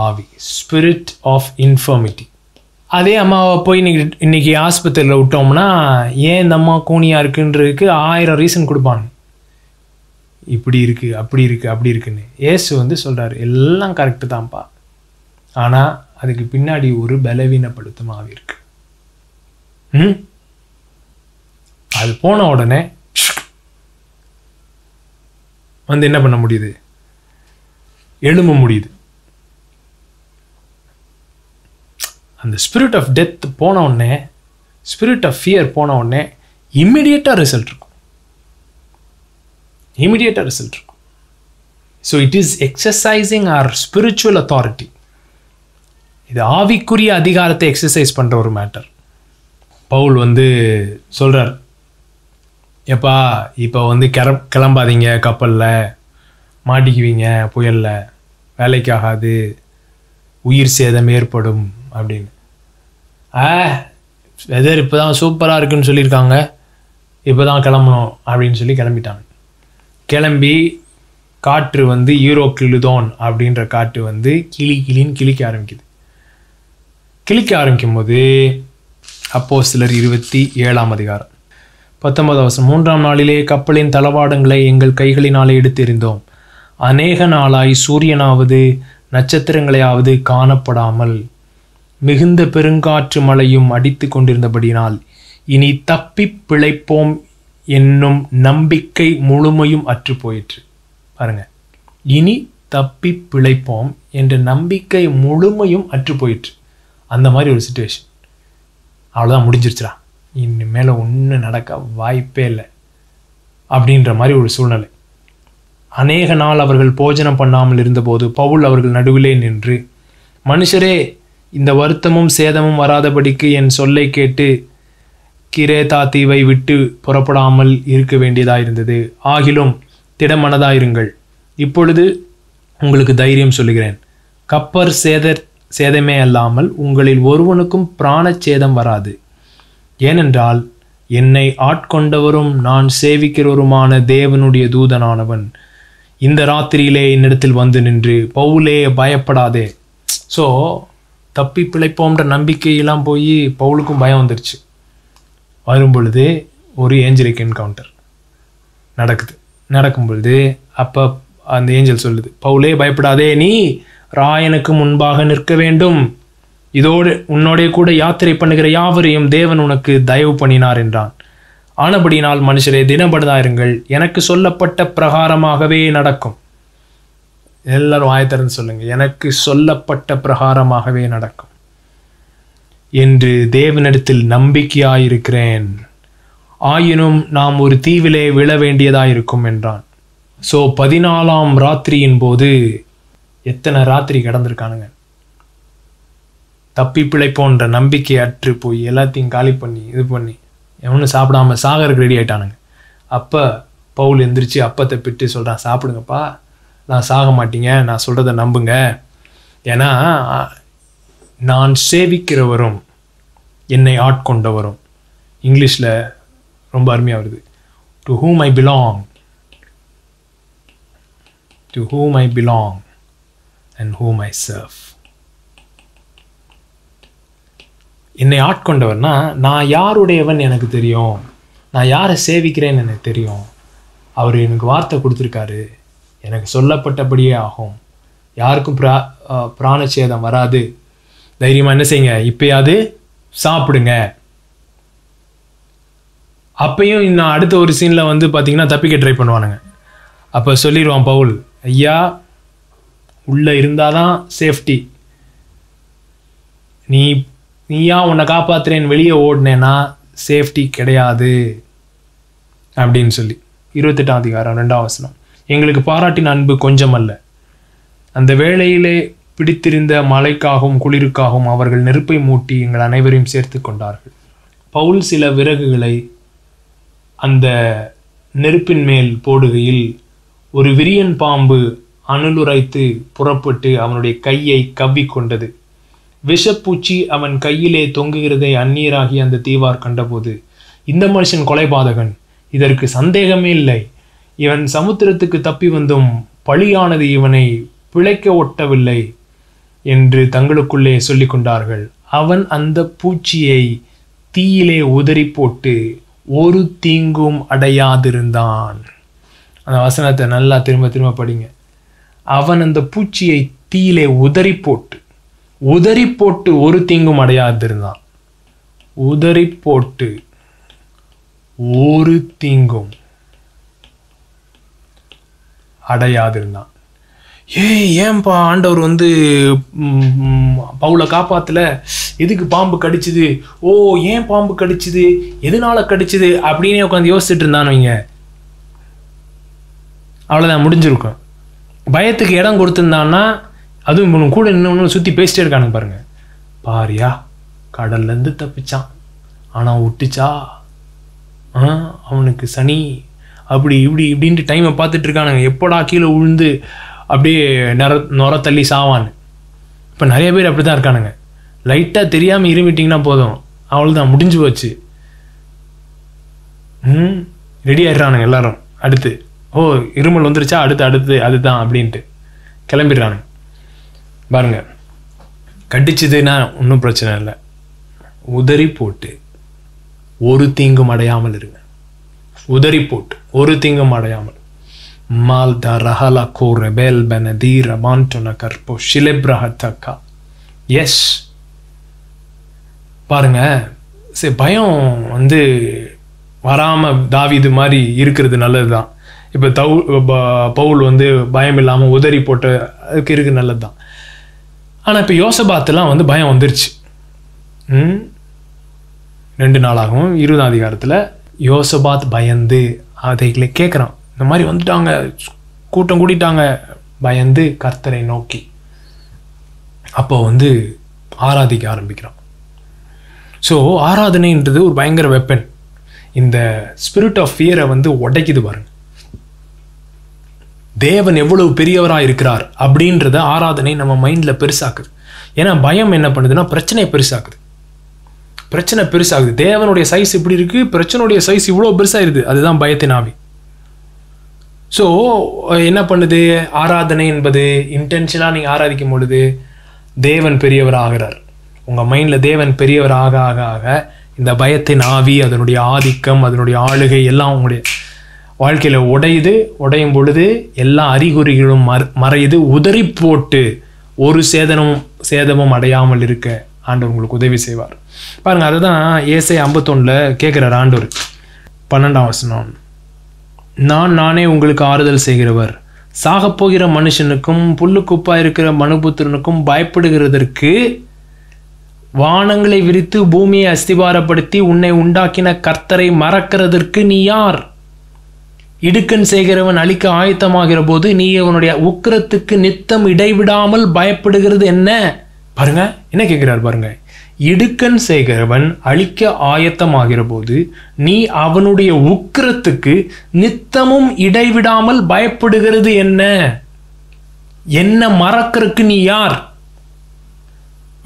ஆவி, ஸ்பிரிட் ஆஃப் இன்ஃபர்மிட்டி. அதே அம்மாவை போய் இன்னைக்கு ஆஸ்பத்திரியில் விட்டோம்னா ஏன் இந்த அம்மா கூனியாக இருக்குன்றதுக்கு 1000 ரீசன் கொடுப்பாங்க. இப்படி இருக்குது, அப்படி இருக்குன்னு. இயேசு வந்து சொல்கிறார், எல்லாம் கரெக்டு தான்ப்பா, ஆனால் அதுக்கு பின்னாடி ஒரு பலவீனப்படுத்தும் ஆவி இருக்கு. அது போன உடனே வந்து என்ன பண்ண முடியுது? எழும்ப முடியுது. அந்த ஸ்பிரிட் ஆஃப் டெத் போன உடனே, ஸ்பிரிட் ஆஃப் ஃபியர் போன உடனே இம்மிடியேட்டாக ரிசல்ட் இருக்கும். So it is exercising our spiritual authority. இது ஆவிக்குரிய அதிகாரத்தை எக்ஸசைஸ் பண்ணுற ஒரு மேட்டர். பவுல் வந்து சொல்கிறார், எப்பா இப்போ வந்து கிளம்பாதீங்க, கப்பலில் மாட்டிக்குவீங்க, புயலில் வேலைக்கு ஆகாது, உயிர் சேதம் ஏற்படும் அப்படின்னு. வெதர் இப்போ தான் சூப்பராக இருக்குன்னு சொல்லியிருக்காங்க, இப்போ தான் கிளம்பணும் அப்படின்னு சொல்லி கிளம்பிட்டாங்க. கிளம்பி காற்று வந்து யூரோக்ளிதோன் அப்படின்ற காற்று வந்து கிளின்னு கிளிக்க ஆரம்பிக்குது. கிளிக்க ஆரம்பிக்கும் போது அப்போஸ்தலர் 27ஆம் அதிகாரம் 19 வசனம். 3ஆம் நாளிலே கப்பலின் தளவாடங்களை எங்கள் கைகளினாலே எடுத்தெறிந்தோம். அநேக நாளாய் சூரியனாவது நட்சத்திரங்களையாவது காணப்படாமல் மிகுந்த பெருங்காற்று மழையும் அடித்து கொண்டிருந்தபடினால் இனி தப்பி பிழைப்போம் என்னும் நம்பிக்கை முழுமையும் அற்று போயிற்று. பாருங்க, இனி தப்பி பிழைப்போம் என்ற நம்பிக்கை முழுமையும் அற்று போயிற்று. அந்த மாதிரி ஒரு சுச்சுவேஷன். அவ்வளோதான், முடிஞ்சிருச்சுடா, இனிமேல் ஒன்றும் நடக்க வாய்ப்பே இல்லை அப்படின்ற மாதிரி ஒரு சூழ்நிலை. அநேக நாள் அவர்கள் போஜனம் பண்ணாமல் இருந்தபோது பவுல் அவர்கள் நடுவிலே நின்று, மனுஷரே, இந்த வருத்தமும் சேதமும் வராதபடிக்கு என் சொல்லை கேட்டு கிரேத்தா தீவை விட்டு புறப்படாமல் இருக்க வேண்டியதாயிருந்தது. ஆகிலும் திடமனதாயிருங்கள். இப்பொழுது உங்களுக்கு தைரியம் சொல்லுகிறேன். கப்பர் சேதமே அல்லாமல் உங்களில் ஒருவனுக்கும் பிராணச்சேதம் வராது. ஏனென்றால் என்னை ஆட்கொண்டவரும் நான் சேவிக்கிறவருமான தேவனுடைய தூதனானவன் இந்த ராத்திரியிலே என்னிடத்தில் வந்து நின்று, பவுலே பயப்படாதே. ஸோ தப்பி பிழைப்போன்ற நம்பிக்கையெல்லாம் போய் பவுலுக்கும் பயம் வந்துருச்சு. வரும் பொழுது ஒரு ஏஞ்சலிக் என்கவுண்டர் நடக்கும் பொழுது அப்போ அந்த ஏஞ்சல் சொல்லுது, பவுலே பயப்படாதே, நீ ராயனுக்கு முன்பாக நிற்க வேண்டும். இதோடு உன்னோடைய கூட யாத்திரை பண்ணுகிற யாவரையும் தேவன் உனக்கு தயவு பண்ணினார் என்றான். ஆனபடினால் மனுஷரே, தினப்படாயிருங்கள், எனக்கு சொல்லப்பட்ட பிரகாரமாகவே நடக்கும். எல்லாரும் வாயத்திறந்து சொல்லுங்க, எனக்கு சொல்லப்பட்ட பிரகாரமாகவே நடக்கும் என்று தேவனிடத்தில் நம்பிக்கையாயிருக்கிறேன். ஆயினும் நாம் ஒரு தீவிலே விழ வேண்டியதாயிருக்கும் என்றான். ஸோ 14ஆம் ராத்திரியின் போது எத்தனை ராத்திரி கடந்திருக்கானுங்க. தப்பி பிழைப்போன்ற நம்பிக்கை அற்று போய் எல்லாத்தையும் காலி பண்ணி இது பண்ணி எவனும் சாப்பிடாம சாகருக்கு ரெடி ஆயிட்டானுங்க. அப்போ பவுல் எந்திரிச்சு அப்பத்தை பிட்டு சொல்கிறான், சாப்பிடுங்கப்பா, நான் சாக மாட்டீங்க, நான் சொல்கிறத நம்புங்க. ஏன்னா நான் சேவிக்கிறவரும் என்னை ஆட்கொண்டவரும். இங்கிலீஷில் ரொம்ப அருமையாக வருது, to whom I belong, to whom I belong and whom I serve. என்னை ஆட்கொண்டவர்னா நான் யாருடையவன் எனக்கு தெரியும், நான் யாரை சேவிக்கிறேன்னு எனக்கு தெரியும். அவர் எனக்கு வார்த்தை கொடுத்துருக்காரு, எனக்கு சொல்லப்பட்டபடியே ஆகும், யாருக்கும் பிராணச்சேதம் வராது. தைரியமாக என்ன செய்யுங்க, இப்பயாவது சாப்பிடுங்க. அப்பையும் இன்னும் அடுத்த ஒரு சீனில் வந்து பார்த்தீங்கன்னா தப்பிக்க ட்ரை பண்ணுவானுங்க. அப்போ சொல்லிடுவான் பவுல், ஐயா உள்ளே இருந்தால் தான் சேஃப்டி, நீயா உன்னை காப்பாற்றுறேன்னு வெளியே ஓடினேன்னா சேஃப்டி கிடையாது அப்படின்னு சொல்லி. 28ஆம் அதிகாரம் 2ஆம் வசனம். எங்களுக்கு பாராட்டின அன்பு கொஞ்சம் அல்ல. அந்த வேளையிலே பிடித்திருந்த மழைக்காகவும் குளிருக்காகவும் அவர்கள் நெருப்பை மூட்டி எங்கள் அனைவரையும் சேர்த்து கொண்டார்கள். பவுல் சில விறகுகளை அந்த நெருப்பின் மேல் போடுகையில் ஒரு விரியன் பாம்பு அனலுரைத்து புறப்பட்டு அவனுடைய கையை கவ்விக்கொண்டது. விஷப்பூச்சி அவன் கையிலே தொங்குகிறதை அந்நியராகி அந்த தீவார் கண்டபோது, இந்த மனுஷன் கொலைபாதகன், இதற்கு சந்தேகமே இல்லை, இவன் சமுத்திரத்துக்கு தப்பி வந்தும் பழியானது இவனை பிழைக்க ஒட்டவில்லை என்று தங்களுக்குள்ளே சொல்லி கொண்டார்கள். அவன் அந்த பூச்சியை தீயிலே உதறி போட்டு ஒரு தீங்கும் அடையாதிருந்தான். அந்த வசனத்தை நல்லா திரும்ப திரும்ப படிங்க. அவன் அந்த பூச்சியை தீயிலே உதறி போட்டு ஒரு தீங்கும் அடையாதிருந்தான். உதறி போட்டு ஒரு தீங்கும் அடையாதிருந்தான். ஏன்பா ஆண்டவர் வந்து பவுலை காப்பாத்தல, எதுக்கு பாம்பு கடிச்சுது, ஏன் பாம்பு கடிச்சுது, எதனால கடிச்சுது அப்படின்னே உட்காந்து யோசிச்சுட்டு இருந்தான்னு வைங்க, அவ்வளோதான், முடிஞ்சிருக்கும். பயத்துக்கு இடம் கொடுத்துருந்தான்னா அதுவும் கூட இன்னொன்று சுற்றி பேசிட்டே இருக்கானுங்க பாருங்க. பாரியா கடல்லேருந்து தப்பிச்சான், ஆனால் விட்டுச்சா அவனுக்கு சனி, அப்படி இப்படின்ட்டு டைமை பார்த்துட்டு இருக்கானுங்க, எப்படா கீழே விழுந்து அப்படியே நொர தள்ளி சாவான்னு. இப்போ நிறைய பேர் அப்படி தான் இருக்கானுங்க. லைட்டாக தெரியாமல் இருமிட்டிங்கன்னா போதும், அவ்வளோதான், முடிஞ்சு போச்சு. ரெடி ஆகிடுறானுங்க எல்லாரும். அடுத்து இருமல் வந்துருச்சா, அடுத்து அதுதான் அப்படின்ட்டு கிளம்பிடுறானுங்க. பாருங்க, கடிச்சதுன்னா ஒன்றும் பிரச்சனை இல்லை, உதறி போட்டு ஒரு தீங்கும் அடையாமல் இருங்க. உதறி போட்டு ஒரு தீங்கும் அடையாமல். மால்தா ரஹலா கோ ரெபேல் பெனதீர மான்டோன கற்போ ஷிலெப்ரஹத்தக்கா. எஸ், பாருங்க, சரி, பயம் வந்து வராமல் தாவீது மாதிரி இருக்கிறது நல்லது தான். இப்போ பவுல் வந்து பயம் இல்லாமல் உதறி போட்டு அதுக்கு இருக்கு, நல்லது தான். ஆனால் இப்போ யோசபாத்தெல்லாம் வந்து பயம் வந்துருச்சு. 2 நாளாகவும் 20ஆம் அதிகாரத்தில் யோசபாத் பயந்து அதைகளை கேட்குறான். இந்த மாதிரி வந்துட்டாங்க, கூட்டம் கூட்டிட்டாங்க, பயந்து கர்த்தரை நோக்கி அப்போ வந்து ஆராதிக்க ஆரம்பிக்கிறான். ஸோ ஆராதனைன்றது ஒரு பயங்கர வெப்பன். இந்த ஸ்பிரிட் ஆஃப் ஃபியரை வந்து உடைக்குது பாருங்க. தேவன் எவ்வளவு பெரியவராக இருக்கிறார் அப்படின்றத ஆராதனை நம்ம மைண்டில் பெருசாக்குது. ஏன்னா பயம் என்ன பண்ணுதுன்னா பிரச்சனையை பெருசாக்குது. பிரச்சனை பெருசாகுது. தேவனுடைய சைஸ் இப்படி இருக்குது, பிரச்சனையுடைய சைஸ் இவ்வளோ பெருசாகிடுது. அதுதான் பயத்தின் ஆவி. ஸோ என்ன பண்ணுது ஆராதனை என்பது? இன்டென்ஷனாக நீங்கள் ஆராதிக்கும் பொழுது தேவன் பெரியவராகிறார். உங்கள் மைண்டில் தேவன் பெரியவராக ஆக ஆக இந்த பயத்தின் ஆவி, அதனுடைய ஆதிக்கம், அதனுடைய ஆளுகை எல்லாம் உங்களுடைய வாழ்க்கையில் உடையும் பொழுது எல்லா அறிகுறிகளும் மறையுது. உதறி போட்டு ஒரு சேதமும் அடையாமல் இருக்க ஆண்டவர் உங்களுக்கு உதவி செய்வார். பாருங்க, அதை தான் ஏசாயா 51 கேட்குறார் ஆண்டவர். 12ஆம் வசனம், நானே உங்களுக்கு ஆறுதல் செய்கிறவர், சாகப்போகிற மனுஷனுக்கும் புல்லுக்குப்பா இருக்கிற மனுபுத்திரனுக்கும் பயப்படுகிறதற்கு வானங்களை விரித்து பூமியை அஸ்திபாரப்படுத்தி உன்னை உண்டாக்கின கர்த்தரை மறக்கிறதற்கு நீ யார்? இடுக்கன் செய்கிறவன் அழிக்க ஆயத்தமாகிற போது நீ அவனுடைய உக்கிரத்துக்கு நித்தம் இடைவிடாமல் பயப்படுகிறது என்ன? பாருங்க என்ன கேட்கிறார் பாருங்க. இடுக்கன் செய்கிறவன் அழிக்க ஆயத்தமாகிற போது நீ அவனுடைய உக்கிரத்துக்கு நித்தமும் இடைவிடாமல் பயப்படுகிறது என்ன? என்ன மறக்கிறதுக்கு நீ யார்?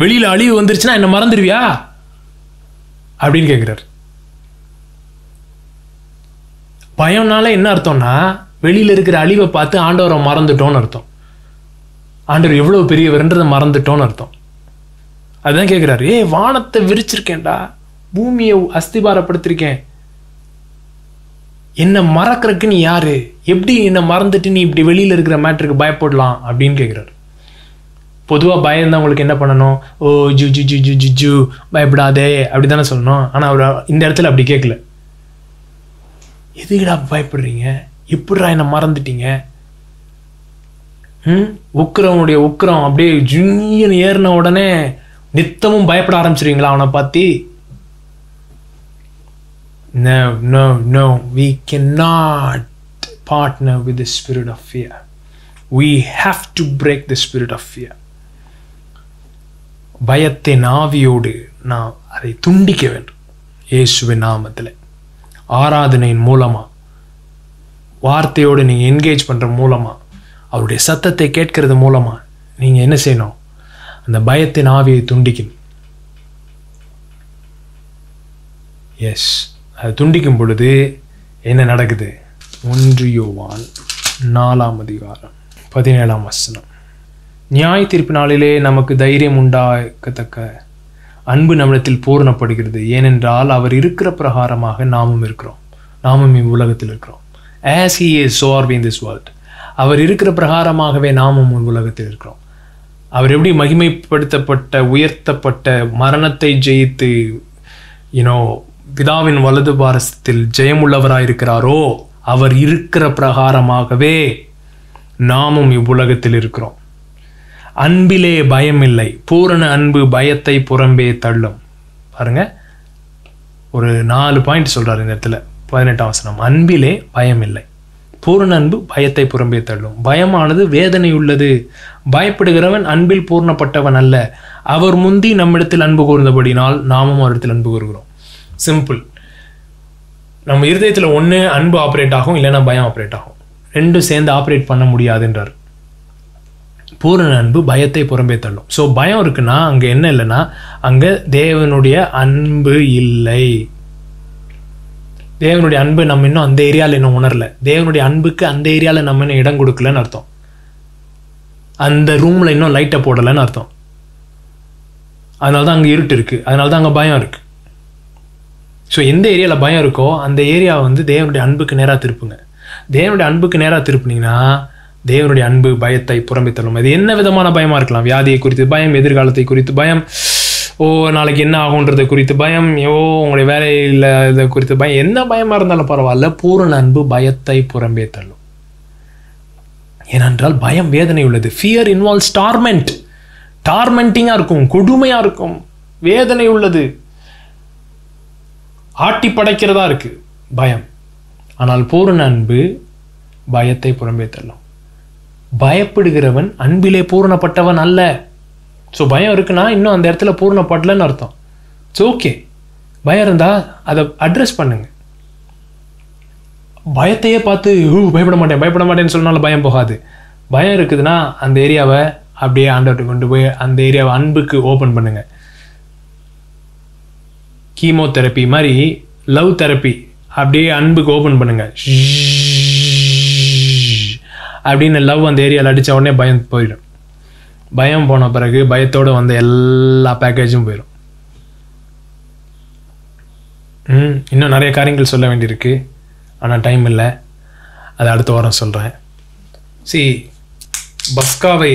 வெளியில அழிவு வந்துருச்சுன்னா என்ன மறந்துடுவியா அப்படின்னு கேட்கிறார். பயம்னால என்ன அர்த்தம்னா வெளியில இருக்கிற அழிவை பார்த்து ஆண்டவரை மறந்துட்டோன்னு அர்த்தம். ஆண்டவர் எவ்வளவு பெரியவர்ன்றதை மறந்துட்டோன்னு அர்த்தம். அதுதான் கேட்கிறாரு. வானத்தை விரிச்சிருக்கேன்டா, பூமியை அஸ்திபாரப்படுத்திருக்கேன், என்ன மறக்கிறதுக்கு நீ யாரு? எப்படி என்ன மறந்துட்டு நீ இப்படி வெளியில இருக்கிற மேட்டருக்கு பயப்படலாம் அப்படின்னு கேட்கிறாரு. பொதுவாக பயந்தவங்களுக்கு என்ன பண்ணணும்? ஓ ஜூ ஜூ ஜூ ஜூ ஜூ ஜூ பயப்படாதே அப்படி தானே சொல்லணும். ஆனால் அவர் இந்த இடத்துல அப்படி கேட்கல. எதுக்குடா பயப்படுறீங்க? எப்படிடா என்ன மறந்துட்டீங்க? உக்கிரவனுடைய உக்கிரம் அப்படியே ஜுன்னு ஏறின உடனே நித்தமும் பயப்பட ஆரம்பிச்சிருவீங்களா அவனை பார்த்து? No, no, no. We cannot partner with the spirit of fear. We have to break the spirit of fear. பயத்தின் ஆவியோடு நாம் அதை துண்டிக்க வேண்டும். இயேசுவின் நாமத்தில் ஆராதனையின் மூலமாக, வார்த்தையோடு நீங்கள் என்கேஜ் பண்ணுற மூலமாக, அவருடைய சத்தத்தை கேட்கறது மூலமாக நீங்கள் என்ன செய்யணும்? அந்த பயத்தின் ஆவியை துண்டிக்கணும். எஸ், அது துண்டிக்கும் பொழுது என்ன நடக்குது? 1 யோவான் 4ஆம் அதிகாரம் 17ஆம் வசனம், நியாய தீர்ப்பு நாளிலே நமக்கு தைரியம் உண்டாக்கத்தக்க அன்பு நம்மிடத்தில் பூரணப்படுகிறது. ஏனென்றால் அவர் இருக்கிற பிரகாரமாக நாமும் இருக்கிறோம். நாமும் இவ்வுலகத்தில் இருக்கிறோம். As he is, so are we in this world. அவர் இருக்கிற பிரகாரமாகவே நாமும் உலகத்தில் இருக்கிறோம். அவர் எப்படி மகிமைப்படுத்தப்பட்ட, உயர்த்தப்பட்ட, மரணத்தை ஜெயித்து பிதாவின் வலது பாரசத்தில் ஜெயமுள்ளவராயிருக்கிறாரோ, அவர் இருக்கிற பிரகாரமாகவே நாமும் இவ்வுலகத்தில் இருக்கிறோம். அன்பிலே பயம் இல்லை, பூரண அன்பு பயத்தை புறம்பே தள்ளும். பாருங்க, ஒரு 4 பாயிண்ட் சொல்றாரு இந்த இடத்துல. 18ஆம் வசனம், அன்பிலே பயம் இல்லை, பூரண அன்பு பயத்தை புறம்பே தள்ளும். பயமானது வேதனை உள்ளது. பயப்படுகிறவன் அன்பில் பூர்ணப்பட்டவன் அல்ல. அவர் முந்தி நம்மிடத்தில் அன்பு கூர்ந்தபடினால் நாமும் அவரிடத்தில் அன்பு கூறுகிறோம். சிம்பிள். நம்ம இருதயத்தில் ஒன்று அன்பு ஆப்ரேட் ஆகும், இல்லைன்னா பயம் ஆப்ரேட் ஆகும். ரெண்டும் சேர்ந்து ஆப்ரேட் பண்ண முடியாதுன்றார். பூரண அன்பு பயத்தை புறம்பே தள்ளும். ஸோ பயம் இருக்குன்னா அங்கே என்ன இல்லைன்னா அங்கே தேவனுடைய அன்பு இல்லை. தேவனுடைய அன்பு நம்ம இன்னும் அந்த ஏரியாவில் இன்னும் உணரல. தேவனுடைய அன்புக்கு அந்த ஏரியாவில் நம்ம இன்னும் இடம் கொடுக்கலன்னு அர்த்தம். அந்த ரூமில் இன்னும் லைட்டை போடலைன்னு அர்த்தம். அதனால தான் அங்கே இருட்டு இருக்குது, அதனால தான் அங்கே பயம் இருக்குது. ஸோ எந்த ஏரியாவில் பயம் இருக்கோ அந்த ஏரியாவை வந்து தேவனுடைய அன்புக்கு நேராக திருப்புங்க. தேவனுடைய அன்புக்கு நேராக திருப்புனீங்கன்னா தேவனுடைய அன்பு பயத்தை புறம்பே தள்ளும். அது என்ன விதமான பயமாக இருக்கலாம். வியாதியை குறித்து பயம், எதிர்காலத்தை குறித்து பயம், நாளைக்கு என்ன ஆகுன்றதை குறித்து பயம், உங்களுடைய வேலையில் இதை குறித்து பயம், என்ன பயமாக இருந்தாலும் பரவாயில்ல, பூரண அன்பு பயத்தை புறம்பே தள்ளும். ஏனென்றால் பயம் வேதனை உள்ளது. Fear involves torment. டார்மெண்டிங்காக இருக்கும், கொடுமையாக இருக்கும், வேதனை உள்ளது, ஆட்டி படைக்கிறதா இருக்கு பயம். ஆனால் பூரண அன்பு பயத்தை புறம்பே தள்ளும். பயப்படுகிறவன் அன்பிலே பூரணப்பட்டவன் அல்ல. ஸோ பயம் இருக்குன்னா இன்னும் அந்த இடத்துல பூரணப்படலன்னு அர்த்தம். ஸோ ஓகே, பயம் இருந்தால் அதை அட்ரஸ் பண்ணுங்க. பயத்தையே பார்த்து பயப்பட மாட்டேன்னு சொன்னாலும் பயம் போகாது. பயம் இருக்குதுன்னா அந்த ஏரியாவை அப்படியே ஆண்டவர்கிட்ட கொண்டு போய் அந்த ஏரியாவை அன்புக்கு ஓப்பன் பண்ணுங்க. கீமோதெரப்பி மாதிரி லவ் தெரப்பி அப்படியே அன்புக்கு ஓப்பன் பண்ணுங்க. அப்படின்னு லவ் அந்த ஏரியாவில் அடித்த உடனே பயம் போயிடும். பயம் போன பிறகு பயத்தோடு வந்த எல்லா பேக்கேஜும் போயிடும். இன்னும் நிறைய காரியங்கள் சொல்ல வேண்டியிருக்கு, ஆனால் டைம் இல்லை, அதை அடுத்த வாரம் சொல்கிறேன். பஸ்காவை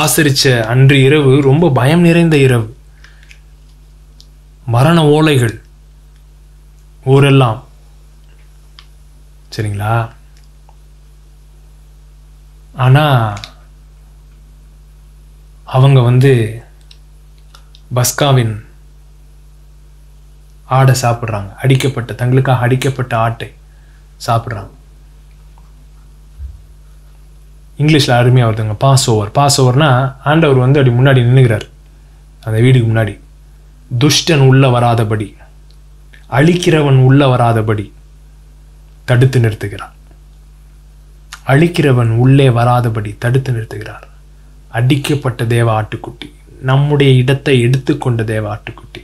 ஆசரித்த அன்று இரவு ரொம்ப பயம் நிறைந்த இரவு. மரண ஓலைகள் ஊரெல்லாம், சரிங்களா? ஆனால் அவங்க வந்து பஸ்காவின் ஆடை சாப்பிட்றாங்க. தங்களுக்காக அடிக்கப்பட்ட ஆட்டை சாப்பிட்றாங்க. இங்கிலீஷில் அருமையாக வருதுங்க, பாஸ் ஓவர். பாஸ் ஓவர்னா ஆண்டவர் வந்து அப்படி முன்னாடி நின்றுகிறார் அந்த வீடுக்கு முன்னாடி. துஷ்டன் உள்ள வராதபடி, அழிக்கிறவன் உள்ள வராதபடி தடுத்து நிறுத்துகிறார். அழிக்கிறவன் உள்ளே வராதபடி தடுத்து நிறுத்துகிறார். அடிக்கப்பட்ட தேவ ஆட்டுக்குட்டி, நம்முடைய இடத்தை எடுத்துக்கொண்ட தேவ ஆட்டுக்குட்டி.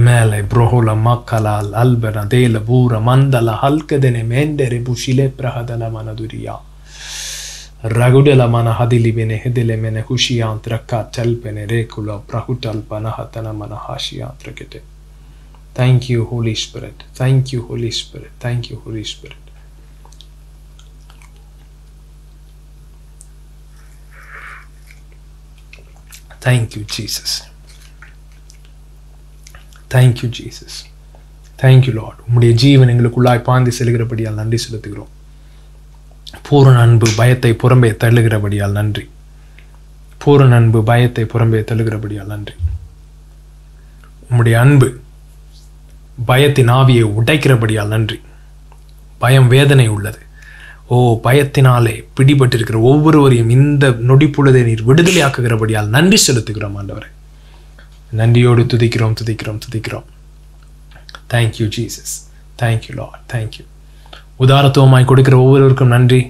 மேலே புரோஹோல மக்களால் அல்பன தேல பூர மந்தல ஹல்கதெனே மேண்டெரி புஷிலே பிரஹதல மனதுரியா ரகுடல மன ஹதிலிபெனே ஹெதிலே மெனே ஹுஷியாந்திரக்கா டல்பெனே ரேகுல பிரஹுட்டல் பனஹத்தன மன ஹாஷியாந்திரகெட்டே. Thank you, Holy Spirit. Thank you, Holy Spirit. Thank you, Holy Spirit. Thank you, Jesus. Thank you, Jesus. Thank you, Lord. உம்முடைய ஜீவன் எங்களுக்குள்ளாய் பாய்ந்து செல்கிறபடியால் நன்றி செலுத்துகிறோம். பூரண அன்பு பயத்தை புறம்பே தள்ளுகிறபடியால் நன்றி. பூரண அன்பு பயத்தை புறம்பே தள்ளுகிறபடியால் நன்றி. உம்முடைய அன்பு பயத்தின் ஆவியை உடைக்கிறபடியால் நன்றி. பயம் வேதனை உள்ளது. பயத்தினாலே பிடிபட்டிருக்கிற ஒவ்வொருவரையும் இந்த நொடிப்புழுதை நீர் விடுதலை ஆக்குகிறபடியால் நன்றி செலுத்துகிறோம் ஆண்டவரே. நன்றியோடு துதிக்கிறோம். Thank you Jesus. Thank you Lord. Thank you. உதாரத்துவமாய் கொடுக்கிற ஒவ்வொருவருக்கும் நன்றி.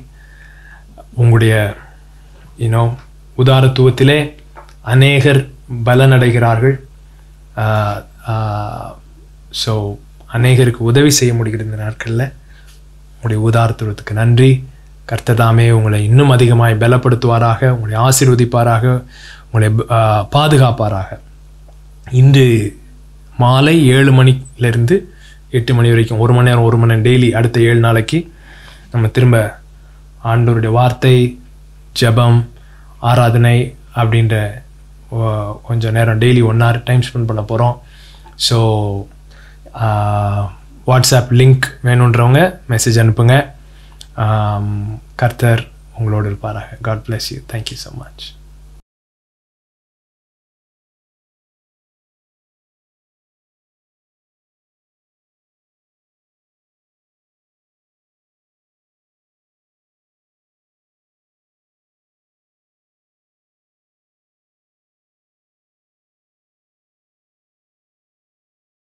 உங்களுடைய உதாரத்துவத்திலே அநேகர் பலனடைகிறார்கள். ஸோ அநேகருக்கு உதவி செய்ய முடிகிற இந்த நாட்களில் உங்களுடைய உதாரத்துவத்துக்கு நன்றி. கர்த்தர் தாமே உங்களை இன்னும் அதிகமாய் பலப்படுத்துவாராக, உங்களை ஆசீர்வதிப்பாராக, உங்களை பாதுகாப்பாராக. இன்று மாலை 7 மணிலேருந்து 8 மணி வரைக்கும் 1 மணி நேரம் டெய்லி அடுத்த 7 நாளைக்கு நம்ம திரும்ப ஆண்டவருடைய வார்த்தை, ஜெபம், ஆராதனை அப்படின்ற கொஞ்சம் நேரம் டெய்லி 1 hour டைம் ஸ்பெண்ட் பண்ண போகிறோம். ஸோ வாட்ஸ்அப் லிங்க் வேணுன்றவங்க மெசேஜ் அனுப்புங்க. கர்த்தர் உங்களோடு இருப்பாராக. God bless you. Thank you so much.